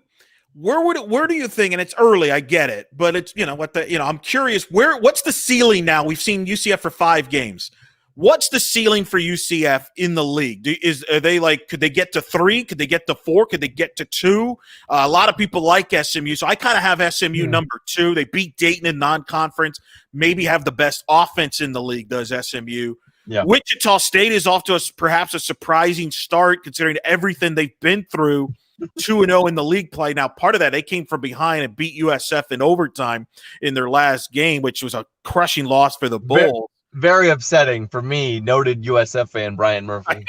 think, and it's early, I get it, but it's, I'm curious, what's the ceiling now? We've seen UCF for 5 games. What's the ceiling for UCF in the league? Could they get to 3? Could they get to 4? Could they get to 2? A lot of people like SMU, so I kind of have SMU number 2. They beat Dayton in non-conference, maybe have the best offense in the league, does SMU. Yeah. Wichita State is off to perhaps a surprising start considering everything they've been through. 2-0 in the league play. Now, part of that, they came from behind and beat USF in overtime in their last game, which was a crushing loss for the Bulls. Very upsetting for me, noted USF fan Brian Murphy.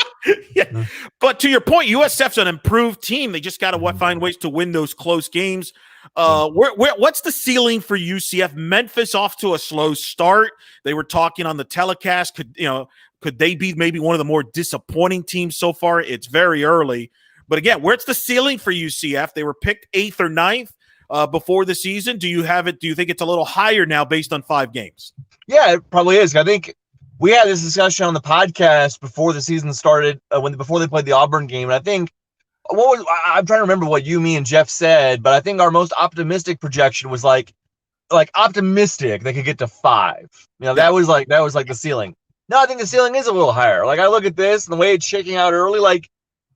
Yeah. But to your point, USF's an improved team. They just got to find ways to win those close games. What's the ceiling for UCF? Memphis off to a slow start. They were talking on the telecast. Could they be maybe one of the more disappointing teams so far? It's very early. But again, where's the ceiling for UCF? They were picked 8th or 9th before the season. Do you think it's a little higher now based on 5 games? Yeah, it probably is. I think we had this discussion on the podcast before the season started, before they played the Auburn game. And I think I'm trying to remember what you, me, and Jeff said, but I think our most optimistic projection was like optimistic they could get to 5. That was like the ceiling. No, I think the ceiling is a little higher. I look at this and the way it's shaking out early,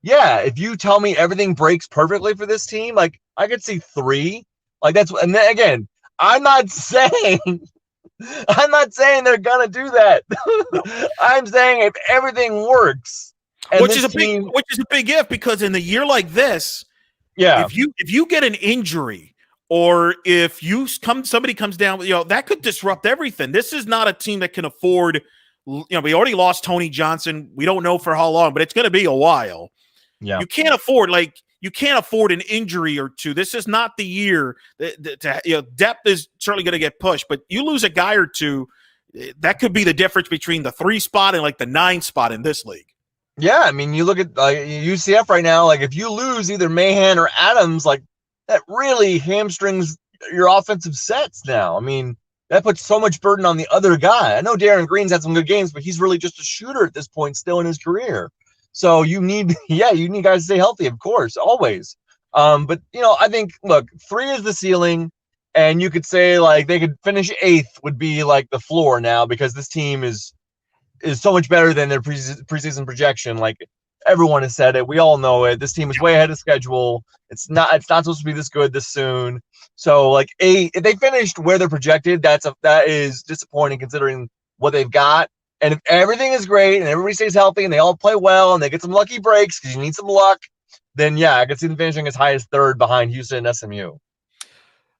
if you tell me everything breaks perfectly for this team, I could see 3. And then again, I'm not saying they're gonna do that. I'm saying if everything works, which is a big if, because in a year like this, if you get an injury or if somebody comes down, that could disrupt everything. This is not a team that can afford. We already lost Tony Johnson. We don't know for how long, but it's going to be a while. Yeah, you can't afford an injury or 2. This is not the year depth is certainly going to get pushed, but you lose a guy or 2, that could be the difference between the 3 spot and the 9 spot in this league. Yeah, I mean, you look at UCF right now. Like, if you lose either Mahan or Adams, like that really hamstrings your offensive sets now. I mean, that puts so much burden on the other guy. I know Darren Green's had some good games, but he's really just a shooter at this point, still in his career. So you need, you need guys to stay healthy, of course, always. But I think, look, 3 is the ceiling, and you could say like they could finish 8th would be like the floor now, because this team is so much better than their preseason projection. Like, everyone has said it. We all know it. This team is way ahead of schedule. It's not supposed to be this good this soon. So like if they finished where they're projected, that is disappointing considering what they've got. And if everything is great and everybody stays healthy and they all play well and they get some lucky breaks because you need some luck, then yeah, I could see them finishing as high as 3rd behind Houston and SMU.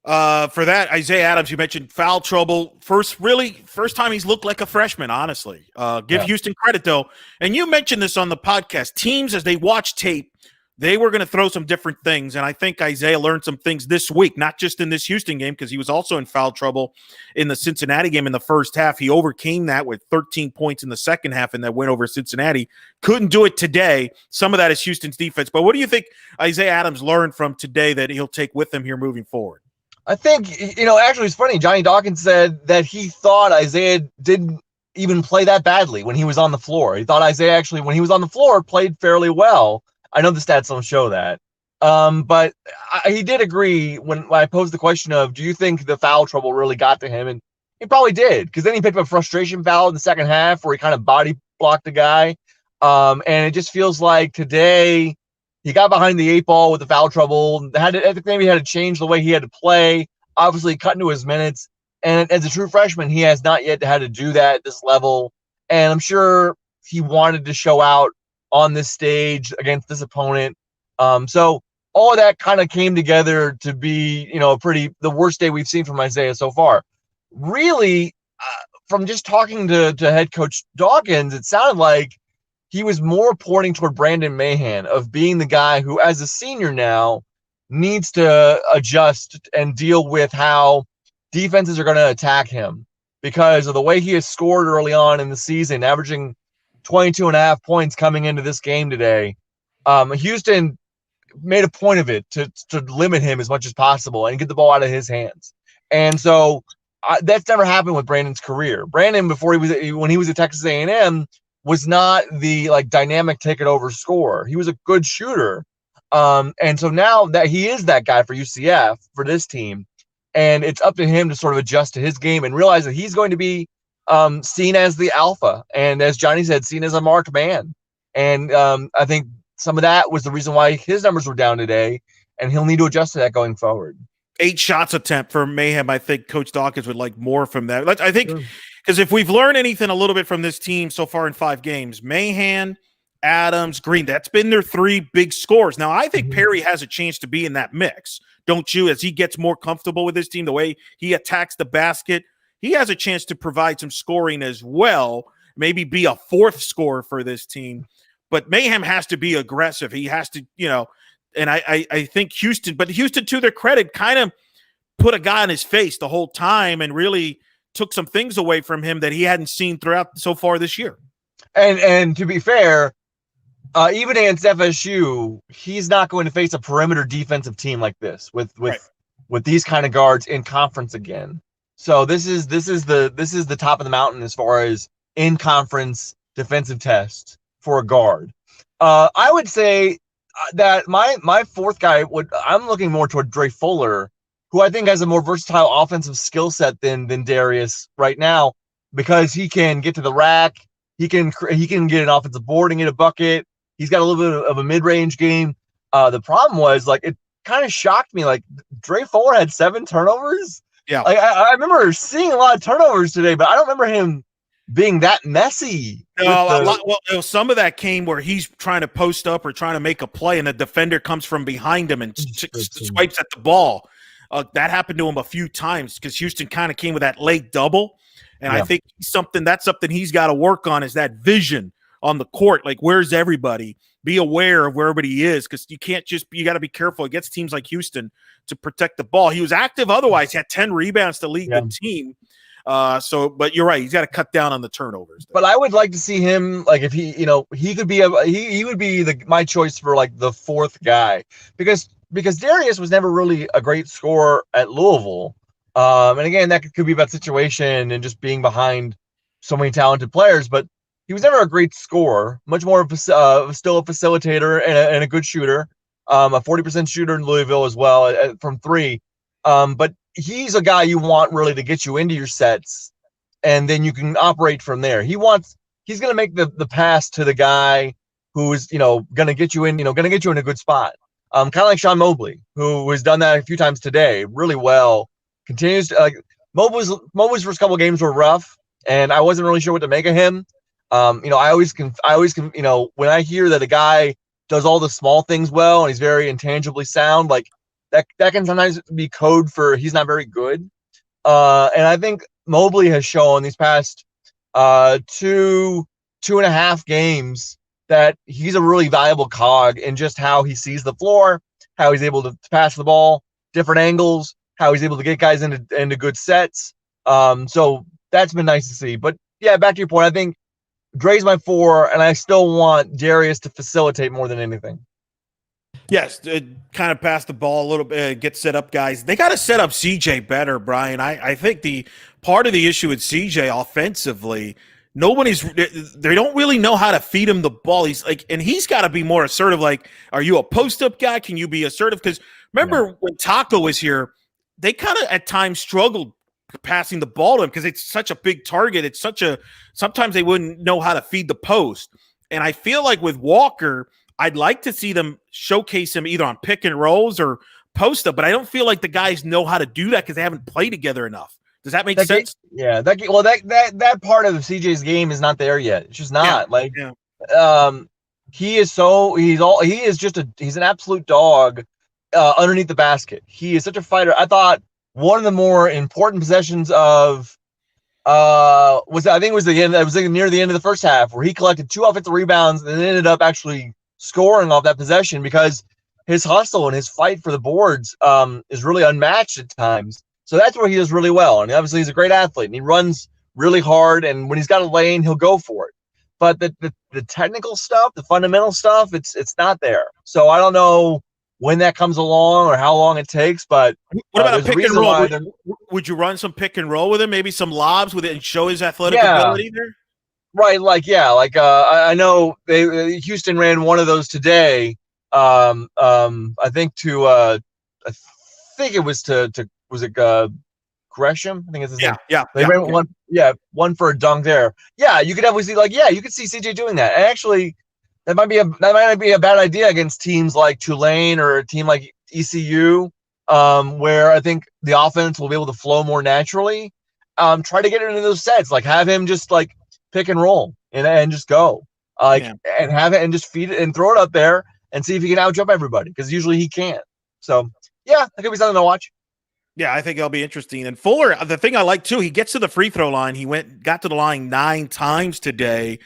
For that, Isaiah Adams, you mentioned foul trouble. First time he's looked like a freshman, honestly. Give Houston credit, though. And you mentioned this on the podcast. Teams, as they watch tape, they were going to throw some different things. And I think Isaiah learned some things this week, not just in this Houston game, because he was also in foul trouble in the Cincinnati game in the first half. He overcame that with 13 points in the second half in that win over Cincinnati. Couldn't do it today. Some of that is Houston's defense. But what do you think Isaiah Adams learned from today that he'll take with him here moving forward? I think, actually it's funny. Johnny Dawkins said that he thought Isaiah didn't even play that badly when he was on the floor. He thought Isaiah actually, when he was on the floor, played fairly well. I know the stats don't show that. But he did agree when I posed the question of, do you think the foul trouble really got to him? And he probably did, because then he picked up a frustration foul in the second half where he kind of body blocked the guy. And it just feels like today he got behind the 8 ball with the foul trouble. I think maybe he had to change the way he had to play. Obviously, cut into his minutes. And as a true freshman, he has not yet had to do that at this level. And I'm sure he wanted to show out on this stage against this opponent. So all of that kind of came together to be, the worst day we've seen from Isaiah so far. Really, from just talking to head coach Dawkins, it sounded like he was more pointing toward Brandon Mahan of being the guy who, as a senior now, needs to adjust and deal with how defenses are going to attack him because of the way he has scored early on in the season, averaging 22.5 points coming into this game today. Houston made a point of it to limit him as much as possible and get the ball out of his hands. And so that's never happened with Brandon's career. Brandon, when he was at Texas A&M, was not the dynamic take it over scorer. He was a good shooter. And so now that he is that guy for UCF, for this team, and it's up to him to sort of adjust to his game and realize that he's going to be seen as the alpha. And as Johnny said, seen as a marked man. And I think some of that was the reason why his numbers were down today, and he'll need to adjust to that going forward. 8 shots attempt for Mayhem. I think Coach Dawkins would like more from that. I think because if we've learned anything a little bit from this team so far in 5 games, Mahan, Adams, Green, that's been their 3 big scores. Now, I think Perry has a chance to be in that mix, don't you? As he gets more comfortable with his team, the way he attacks the basket, he has a chance to provide some scoring as well, maybe be a 4th scorer for this team. But Mayhem has to be aggressive. He has to, and I think Houston, but Houston, to their credit, kind of put a guy in his face the whole time and really took some things away from him that he hadn't seen throughout so far this year. And to be fair, even against FSU, he's not going to face a perimeter defensive team like this with these kind of guards in conference again. So this is the top of the mountain as far as in conference defensive test for a guard. I would say that my 4th guy I'm looking more toward Dre Fuller, who I think has a more versatile offensive skill set than Darius right now, because he can get to the rack, he can get an offensive board and get a bucket. He's got a little bit of a mid-range game. The problem was it kind of shocked me. Dre Fuller had 7 turnovers. Yeah, I remember seeing a lot of turnovers today, but I don't remember him being that messy. Some of that came where he's trying to post up or trying to make a play, and the defender comes from behind him and swipes at the ball. That happened to him a few times because Houston kind of came with that late double, and I think that's something he's got to work on, is that vision on the court. Where's everybody? Be aware of where everybody is, because you got to be careful against teams like Houston to protect the ball. He was active otherwise. He had 10 rebounds to lead the team. But you're right. He's got to cut down on the turnovers. But I would like to see him, like, if he could be he would be my choice for like the fourth guy, because Darius was never really a great scorer at Louisville. And again, that could be about situation and just being behind so many talented players, but he was never a great scorer, much more of still a facilitator and a good shooter, a 40% shooter in Louisville as well from three. But he's a guy you want really to get you into your sets, and then you can operate from there. He's going to make the pass to the guy who is, going to get you in, going to get you in a good spot. Kind of like Sean Mobley, who has done that a few times today really well. Continues to, Mobley's first couple games were rough, and I wasn't really sure what to make of him. I always can, when I hear that a guy does all the small things well and he's very intangibly sound, like that can sometimes be code for he's not very good. And I think Mobley has shown these past 2.5 games that he's a really valuable cog in just how he sees the floor, how he's able to pass the ball, different angles, how he's able to get guys into good sets. So that's been nice to see. But yeah, back to your point, I think Dre's my 4, and I still want Darius to facilitate more than anything. Yes, kind of pass the ball a little bit, get set up guys. They got to set up CJ better, Brian. I think the part of the issue with CJ offensively, they don't really know how to feed him the ball. He's got to be more assertive. Like, are you a post-up guy? Can you be assertive? Because remember when Taco was here, they kind of at times struggled passing the ball to him because it's such a big target. Sometimes they wouldn't know how to feed the post. And I feel like with Walker, I'd like to see them showcase him either on pick and rolls or post up, but I don't feel like the guys know how to do that because they haven't played together enough. Does that make sense? That part of CJ's game is not there yet. It's just not he's an absolute dog underneath the basket. He is such a fighter. I thought one of the more important possessions of was near the end of the first half where he collected 2 offensive rebounds and then ended up actually scoring off that possession because his hustle and his fight for the boards is really unmatched at times. So that's where he does really well. And obviously he's a great athlete and he runs really hard. And when he's got a lane, he'll go for it. But the technical stuff, the fundamental stuff, it's not there. So I don't know when that comes along or how long it takes. But what about a pick and roll? Would you run some pick and roll with him? Maybe some lobs with it and show his athletic ability there? Right, I know Houston ran one of those today. I think it was to Gresham? I think it's his name. They ran one for a dunk there. Yeah, you could definitely see you could see CJ doing that. And actually, that might not be a bad idea against teams like Tulane or a team like ECU, where I think the offense will be able to flow more naturally. Try to get it into those sets, have him just pick and roll and just go and have it and just feed it and throw it up there and see if he can outjump everybody because usually he can't. So that could be something to watch. Yeah, I think it'll be interesting. And Fuller, the thing I like too, he gets to the free throw line. He got to the line 9 times today.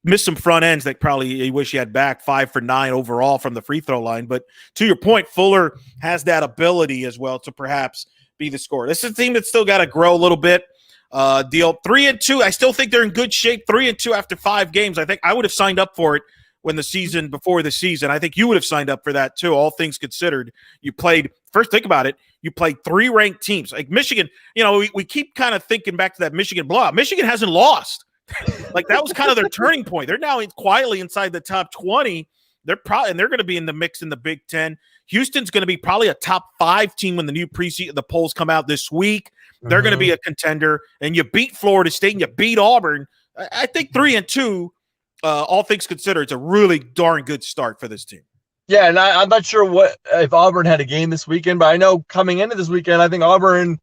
Missed some front ends that probably he wish he had back. 5 for 9 overall from the free throw line. But to your point, Fuller has that ability as well to perhaps be the scorer. This is a team that's still got to grow a little bit. Deal 3-2. I still think they're in good shape. 3-2 after 5 games. I think I would have signed up for it before the season. I think you would have signed up for that too. All things considered, think about it. You played 3 ranked teams like Michigan. We keep kind of thinking back to that Michigan blowout. Michigan hasn't lost. That was kind of their turning point. They're now quietly inside the top 20. They're going to be in the mix in the Big Ten. Houston's going to be probably a top 5 team when the polls come out this week. They're going to be a contender, and you beat Florida State and you beat Auburn. I think 3-2, all things considered, it's a really darn good start for this team. Yeah, and I'm not sure if Auburn had a game this weekend, but I know coming into this weekend, I think Auburn,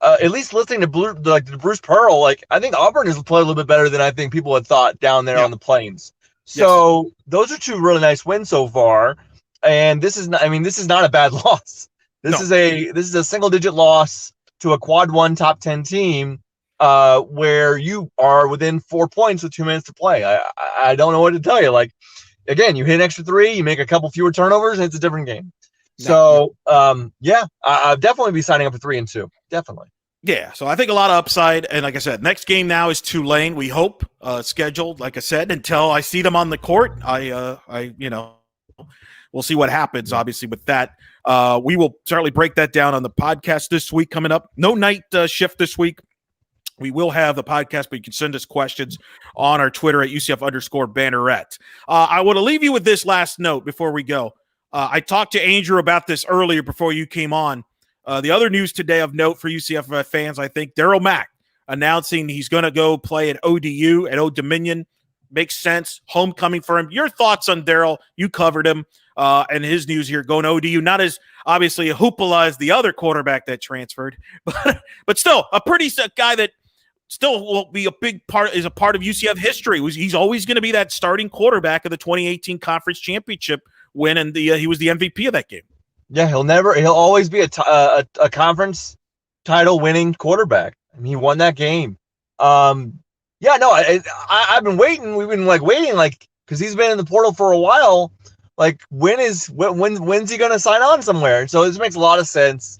at least listening to Bruce Pearl, I think Auburn has played a little bit better than I think people had thought down there on the plains. So those are 2 really nice wins so far, and this is not a bad loss. This is a single-digit loss to a quad 1 top 10 team, where you are within 4 points with 2 minutes to play. I don't know what to tell you. Again, you hit an extra 3, you make a couple fewer turnovers, and it's a different game. So, I'll definitely be signing up for 3-2. Definitely. Yeah, so I think a lot of upside, and like I said, next game now is Tulane. We hope scheduled. Like I said, until I see them on the court, we'll see what happens. Obviously, with that, we will certainly break that down on the podcast this week coming up. No night shift this week. We will have the podcast, but you can send us questions on our Twitter at UCF_Banneret. I want to leave you with this last note before we go. I talked to Andrew about this earlier before you came on. The other news today of note for UCF fans, I think, Darriel Mack announcing he's going to go play at ODU, at Old Dominion. Makes sense. Homecoming for him. Your thoughts on Darriel? You covered him and his news here going to ODU. Not as obviously a hoopla as the other quarterback that transferred, but still a pretty guy that still will be a big part, is a part of UCF history. He's always going to be that starting quarterback of the 2018 conference championship win, and he was the MVP of that game. Yeah, he'll always be a conference title winning quarterback. I mean, he won that game. I've been waiting. We've been waiting, because he's been in the portal for a while. When's he going to sign on somewhere? And so this makes a lot of sense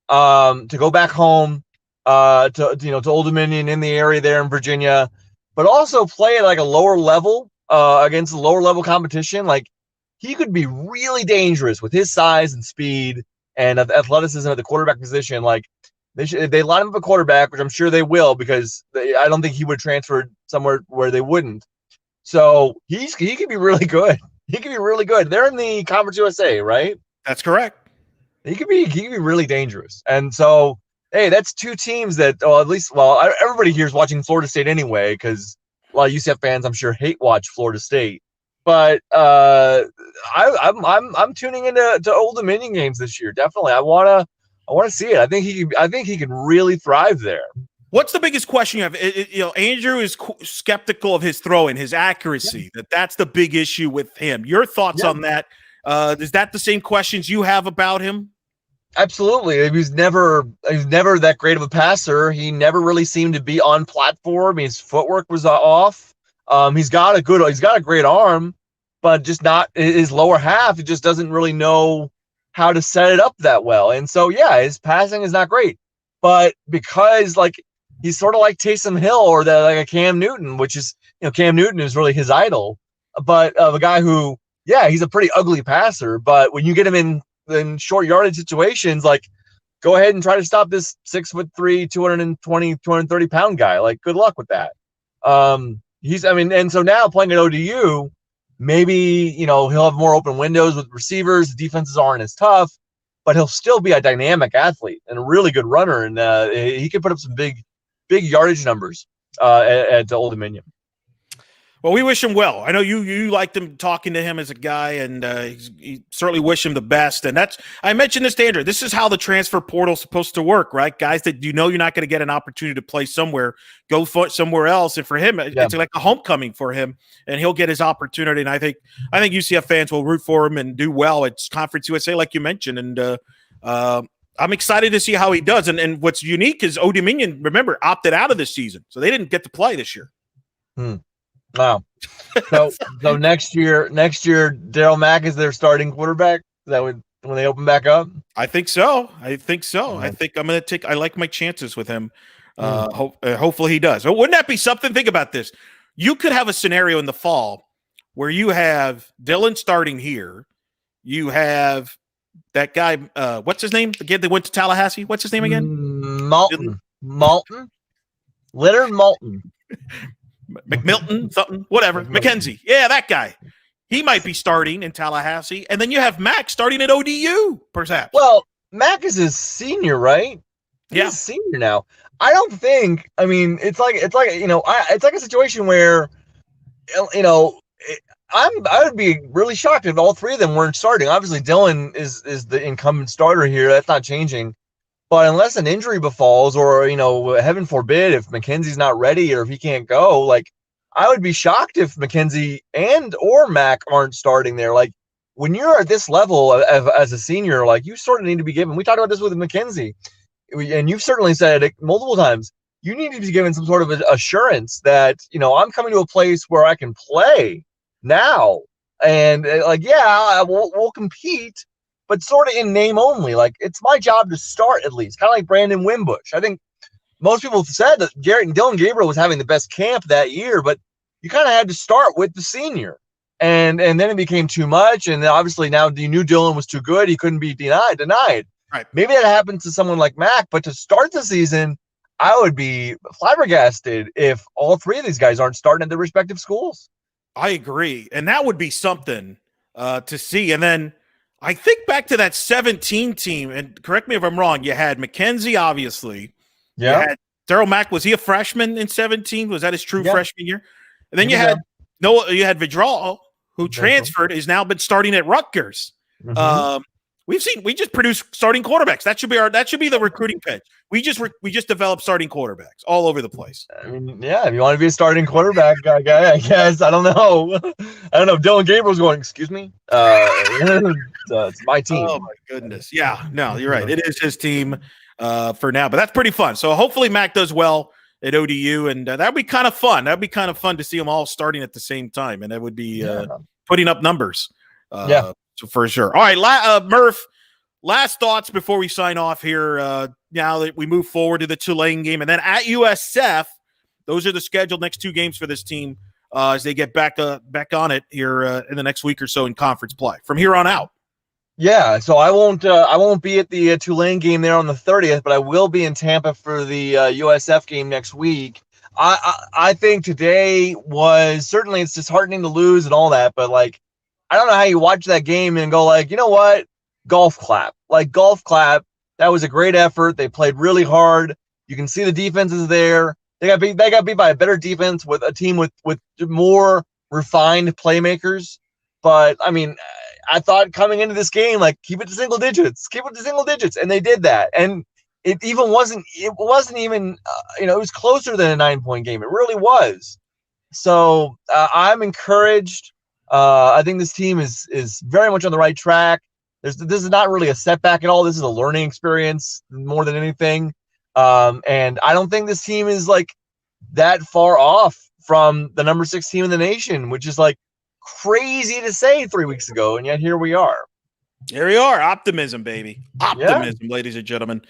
to go back home to Old Dominion in the area there in Virginia, but also play at a lower level against a lower level competition. He could be really dangerous with his size and speed and athleticism at the quarterback position. They line him up a quarterback, which I'm sure they will, because I don't think he would transfer somewhere where they wouldn't. So he could be really good. He could be really good. They're in the Conference USA, right? That's correct. He could be really dangerous. And so, hey, that's two teams that, everybody here is watching Florida State anyway, because a lot of UCF fans, I'm sure, hate watch Florida State. But I'm tuning into Old Dominion games this year. Definitely, I want to see it. I think he can really thrive there. What's the biggest question you have? Andrew is skeptical of his throwing, his accuracy. Yeah. That's the big issue with him. Your thoughts on that? Is that the same questions you have about him? Absolutely. He was never that great of a passer. He never really seemed to be on platform. His footwork was off. He's got a great arm, but just not his lower half. He just doesn't really know how to set it up that well. And so, yeah, his passing is not great, but because he's sort of like Taysom Hill or a Cam Newton, which is, Cam Newton is really his idol, but of a guy who, yeah, he's a pretty ugly passer, but when you get him in short yardage situations, go ahead and try to stop this 6'3", 220, 230 pound guy. Good luck with that. And so now playing at ODU, maybe, he'll have more open windows with receivers. The defenses aren't as tough, but he'll still be a dynamic athlete and a really good runner. And he can put up some big yardage numbers at Old Dominion. Well, we wish him well. I know you liked him, talking to him as a guy, and you certainly wish him the best. And I mentioned this to Andrew. This is how the transfer portal is supposed to work, right? Guys that you're not going to get an opportunity to play somewhere, go somewhere else. And for him, it's like a homecoming for him, and he'll get his opportunity. And I think UCF fans will root for him and do well at Conference USA, like you mentioned. And I'm excited to see how he does. And what's unique is Old Dominion, remember, opted out of this season, so they didn't get to play this year. Wow. So next year, Darriel Mack is their starting quarterback. Is that when they open back up? I think so. I think I'm going to I like my chances with him. Hopefully he does. Wouldn't that be something? Think about this. You could have a scenario in the fall where you have Dylan starting here. You have that guy, what's his name? The kid that went to Tallahassee. What's his name again? Malton. Leonard Malton. McMilton, something, whatever. McKenzie. Yeah, that guy. He might be starting in Tallahassee. And then you have Mac starting at ODU, perhaps. Well, Mac is a senior, right? He's a senior now. I don't think, it's like a situation where, I would be really shocked if all three of them weren't starting. Obviously, Dylan is the incumbent starter here. That's not changing. But unless an injury befalls or, heaven forbid, if McKenzie's not ready or if he can't go, I would be shocked if McKenzie or Mac aren't starting there. When you're at this level as a senior, you sort of need to be given. We talked about this with McKenzie, and you've certainly said it multiple times. You need to be given some sort of assurance that, I'm coming to a place where I can play now. And we'll compete, but sort of in name only. It's my job to start at least, kind of like Brandon Wimbush. I think most people said that Dylan Gabriel was having the best camp that year, but you kind of had to start with the senior. And then it became too much. And obviously now you knew Dylan was too good. He couldn't be denied. Right. Maybe that happened to someone like Mack, but to start the season, I would be flabbergasted if all three of these guys aren't starting at their respective schools. I agree. And that would be something to see. And then I think back to that 17 team, and correct me if I'm wrong, you had McKenzie, obviously. Yeah. You had Darriel Mack. Was he a freshman in 17? Was that his true freshman year? And then you had Vidral, who transferred, has now been starting at Rutgers. Mm-hmm. We just produce starting quarterbacks. That should be the recruiting pitch. We just develop starting quarterbacks all over the place. I mean, yeah, if you want to be a starting quarterback guy, I guess. I don't know. Dylan Gabriel's going, excuse me. It's my team. Oh my goodness. Yeah, no, you're right. It is his team for now, but that's pretty fun. So hopefully Mac does well at ODU, and that'd be kind of fun. That'd be kind of fun to see them all starting at the same time, and that would be putting up numbers. So for sure. All right, Murph, last thoughts before we sign off here. Now that we move forward to the Tulane game, and then at USF, those are the scheduled next two games for this team as they get back on it here in the next week or so in conference play from here on out. Yeah, so I won't be at the Tulane game there on the 30th, but I will be in Tampa for the USF game next week. I think today was certainly, it's disheartening to lose and all that, but like, I don't know how you watch that game and go like, you know what, golf clap. That was a great effort. They played really hard. You can see the defense is there. They got beat by a better defense with a team with more refined playmakers. But I mean, I thought coming into this game, like, keep it to single digits, and they did that. And it wasn't even it was closer than a 9-point game. It really was. So I'm encouraged. I think this team is very much on the right track. This is not really a setback at all. This is a learning experience more than anything. And I don't think this team is like that far off from the number 6 team in the nation, which is like crazy to say 3 weeks ago. And yet here we are. Here we are. Optimism, baby. Optimism, ladies and gentlemen,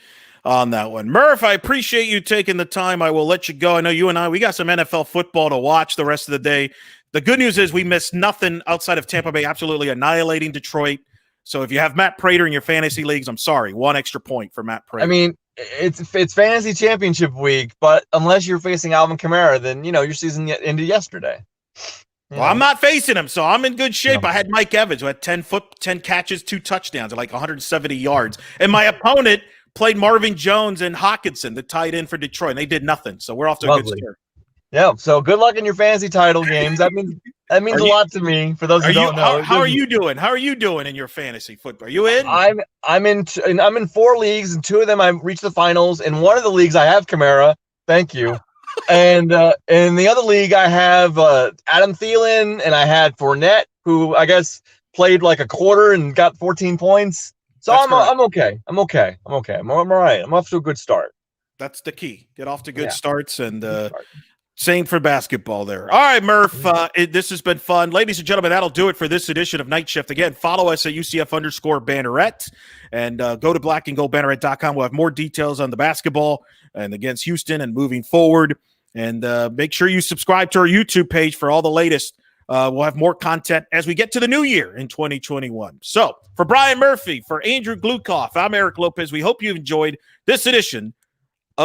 on that one. Murph, I appreciate you taking the time. I will let you go. I know you and we got some NFL football to watch the rest of the day. The good news is we missed nothing outside of Tampa Bay absolutely annihilating Detroit. So if you have Matt Prater in your fantasy leagues, I'm sorry, 1 extra point for Matt Prater. I mean, it's fantasy championship week, but unless you're facing Alvin Kamara, then your season ended yesterday. Well, I'm not facing him, so I'm in good shape. I had Mike Evans, who had 10 catches, 2 touchdowns, at like 170 yards. And my opponent played Marvin Jones and Hawkinson, the tight end for Detroit, and they did nothing. So we're off to a good start. Yeah, so good luck in your fantasy title games. That means a lot to me. For those who don't know, how are you doing? How are you doing in your fantasy football? Are you in? I'm in 4 leagues, and 2 of them I've reached the finals. In one of the leagues, I have Kamara. Thank you. And in the other league, I have Adam Thielen, and I had Fournette, who I guess played like a quarter and got 14 points. So I'm okay. I'm all right. I'm off to a good start. That's the key. Get off to good starts, and same for basketball there. All right, Murph, this has been fun. Ladies and gentlemen, that'll do it for this edition of Night Shift. Again, follow us at UCF_Banneret and go to blackandgoldbanneret.com. We'll have more details on the basketball and against Houston and moving forward. And make sure you subscribe to our YouTube page for all the latest. We'll have more content as we get to the new year in 2021. So for Brian Murphy, for Andrew Gluchov, I'm Eric Lopez. We hope you enjoyed this edition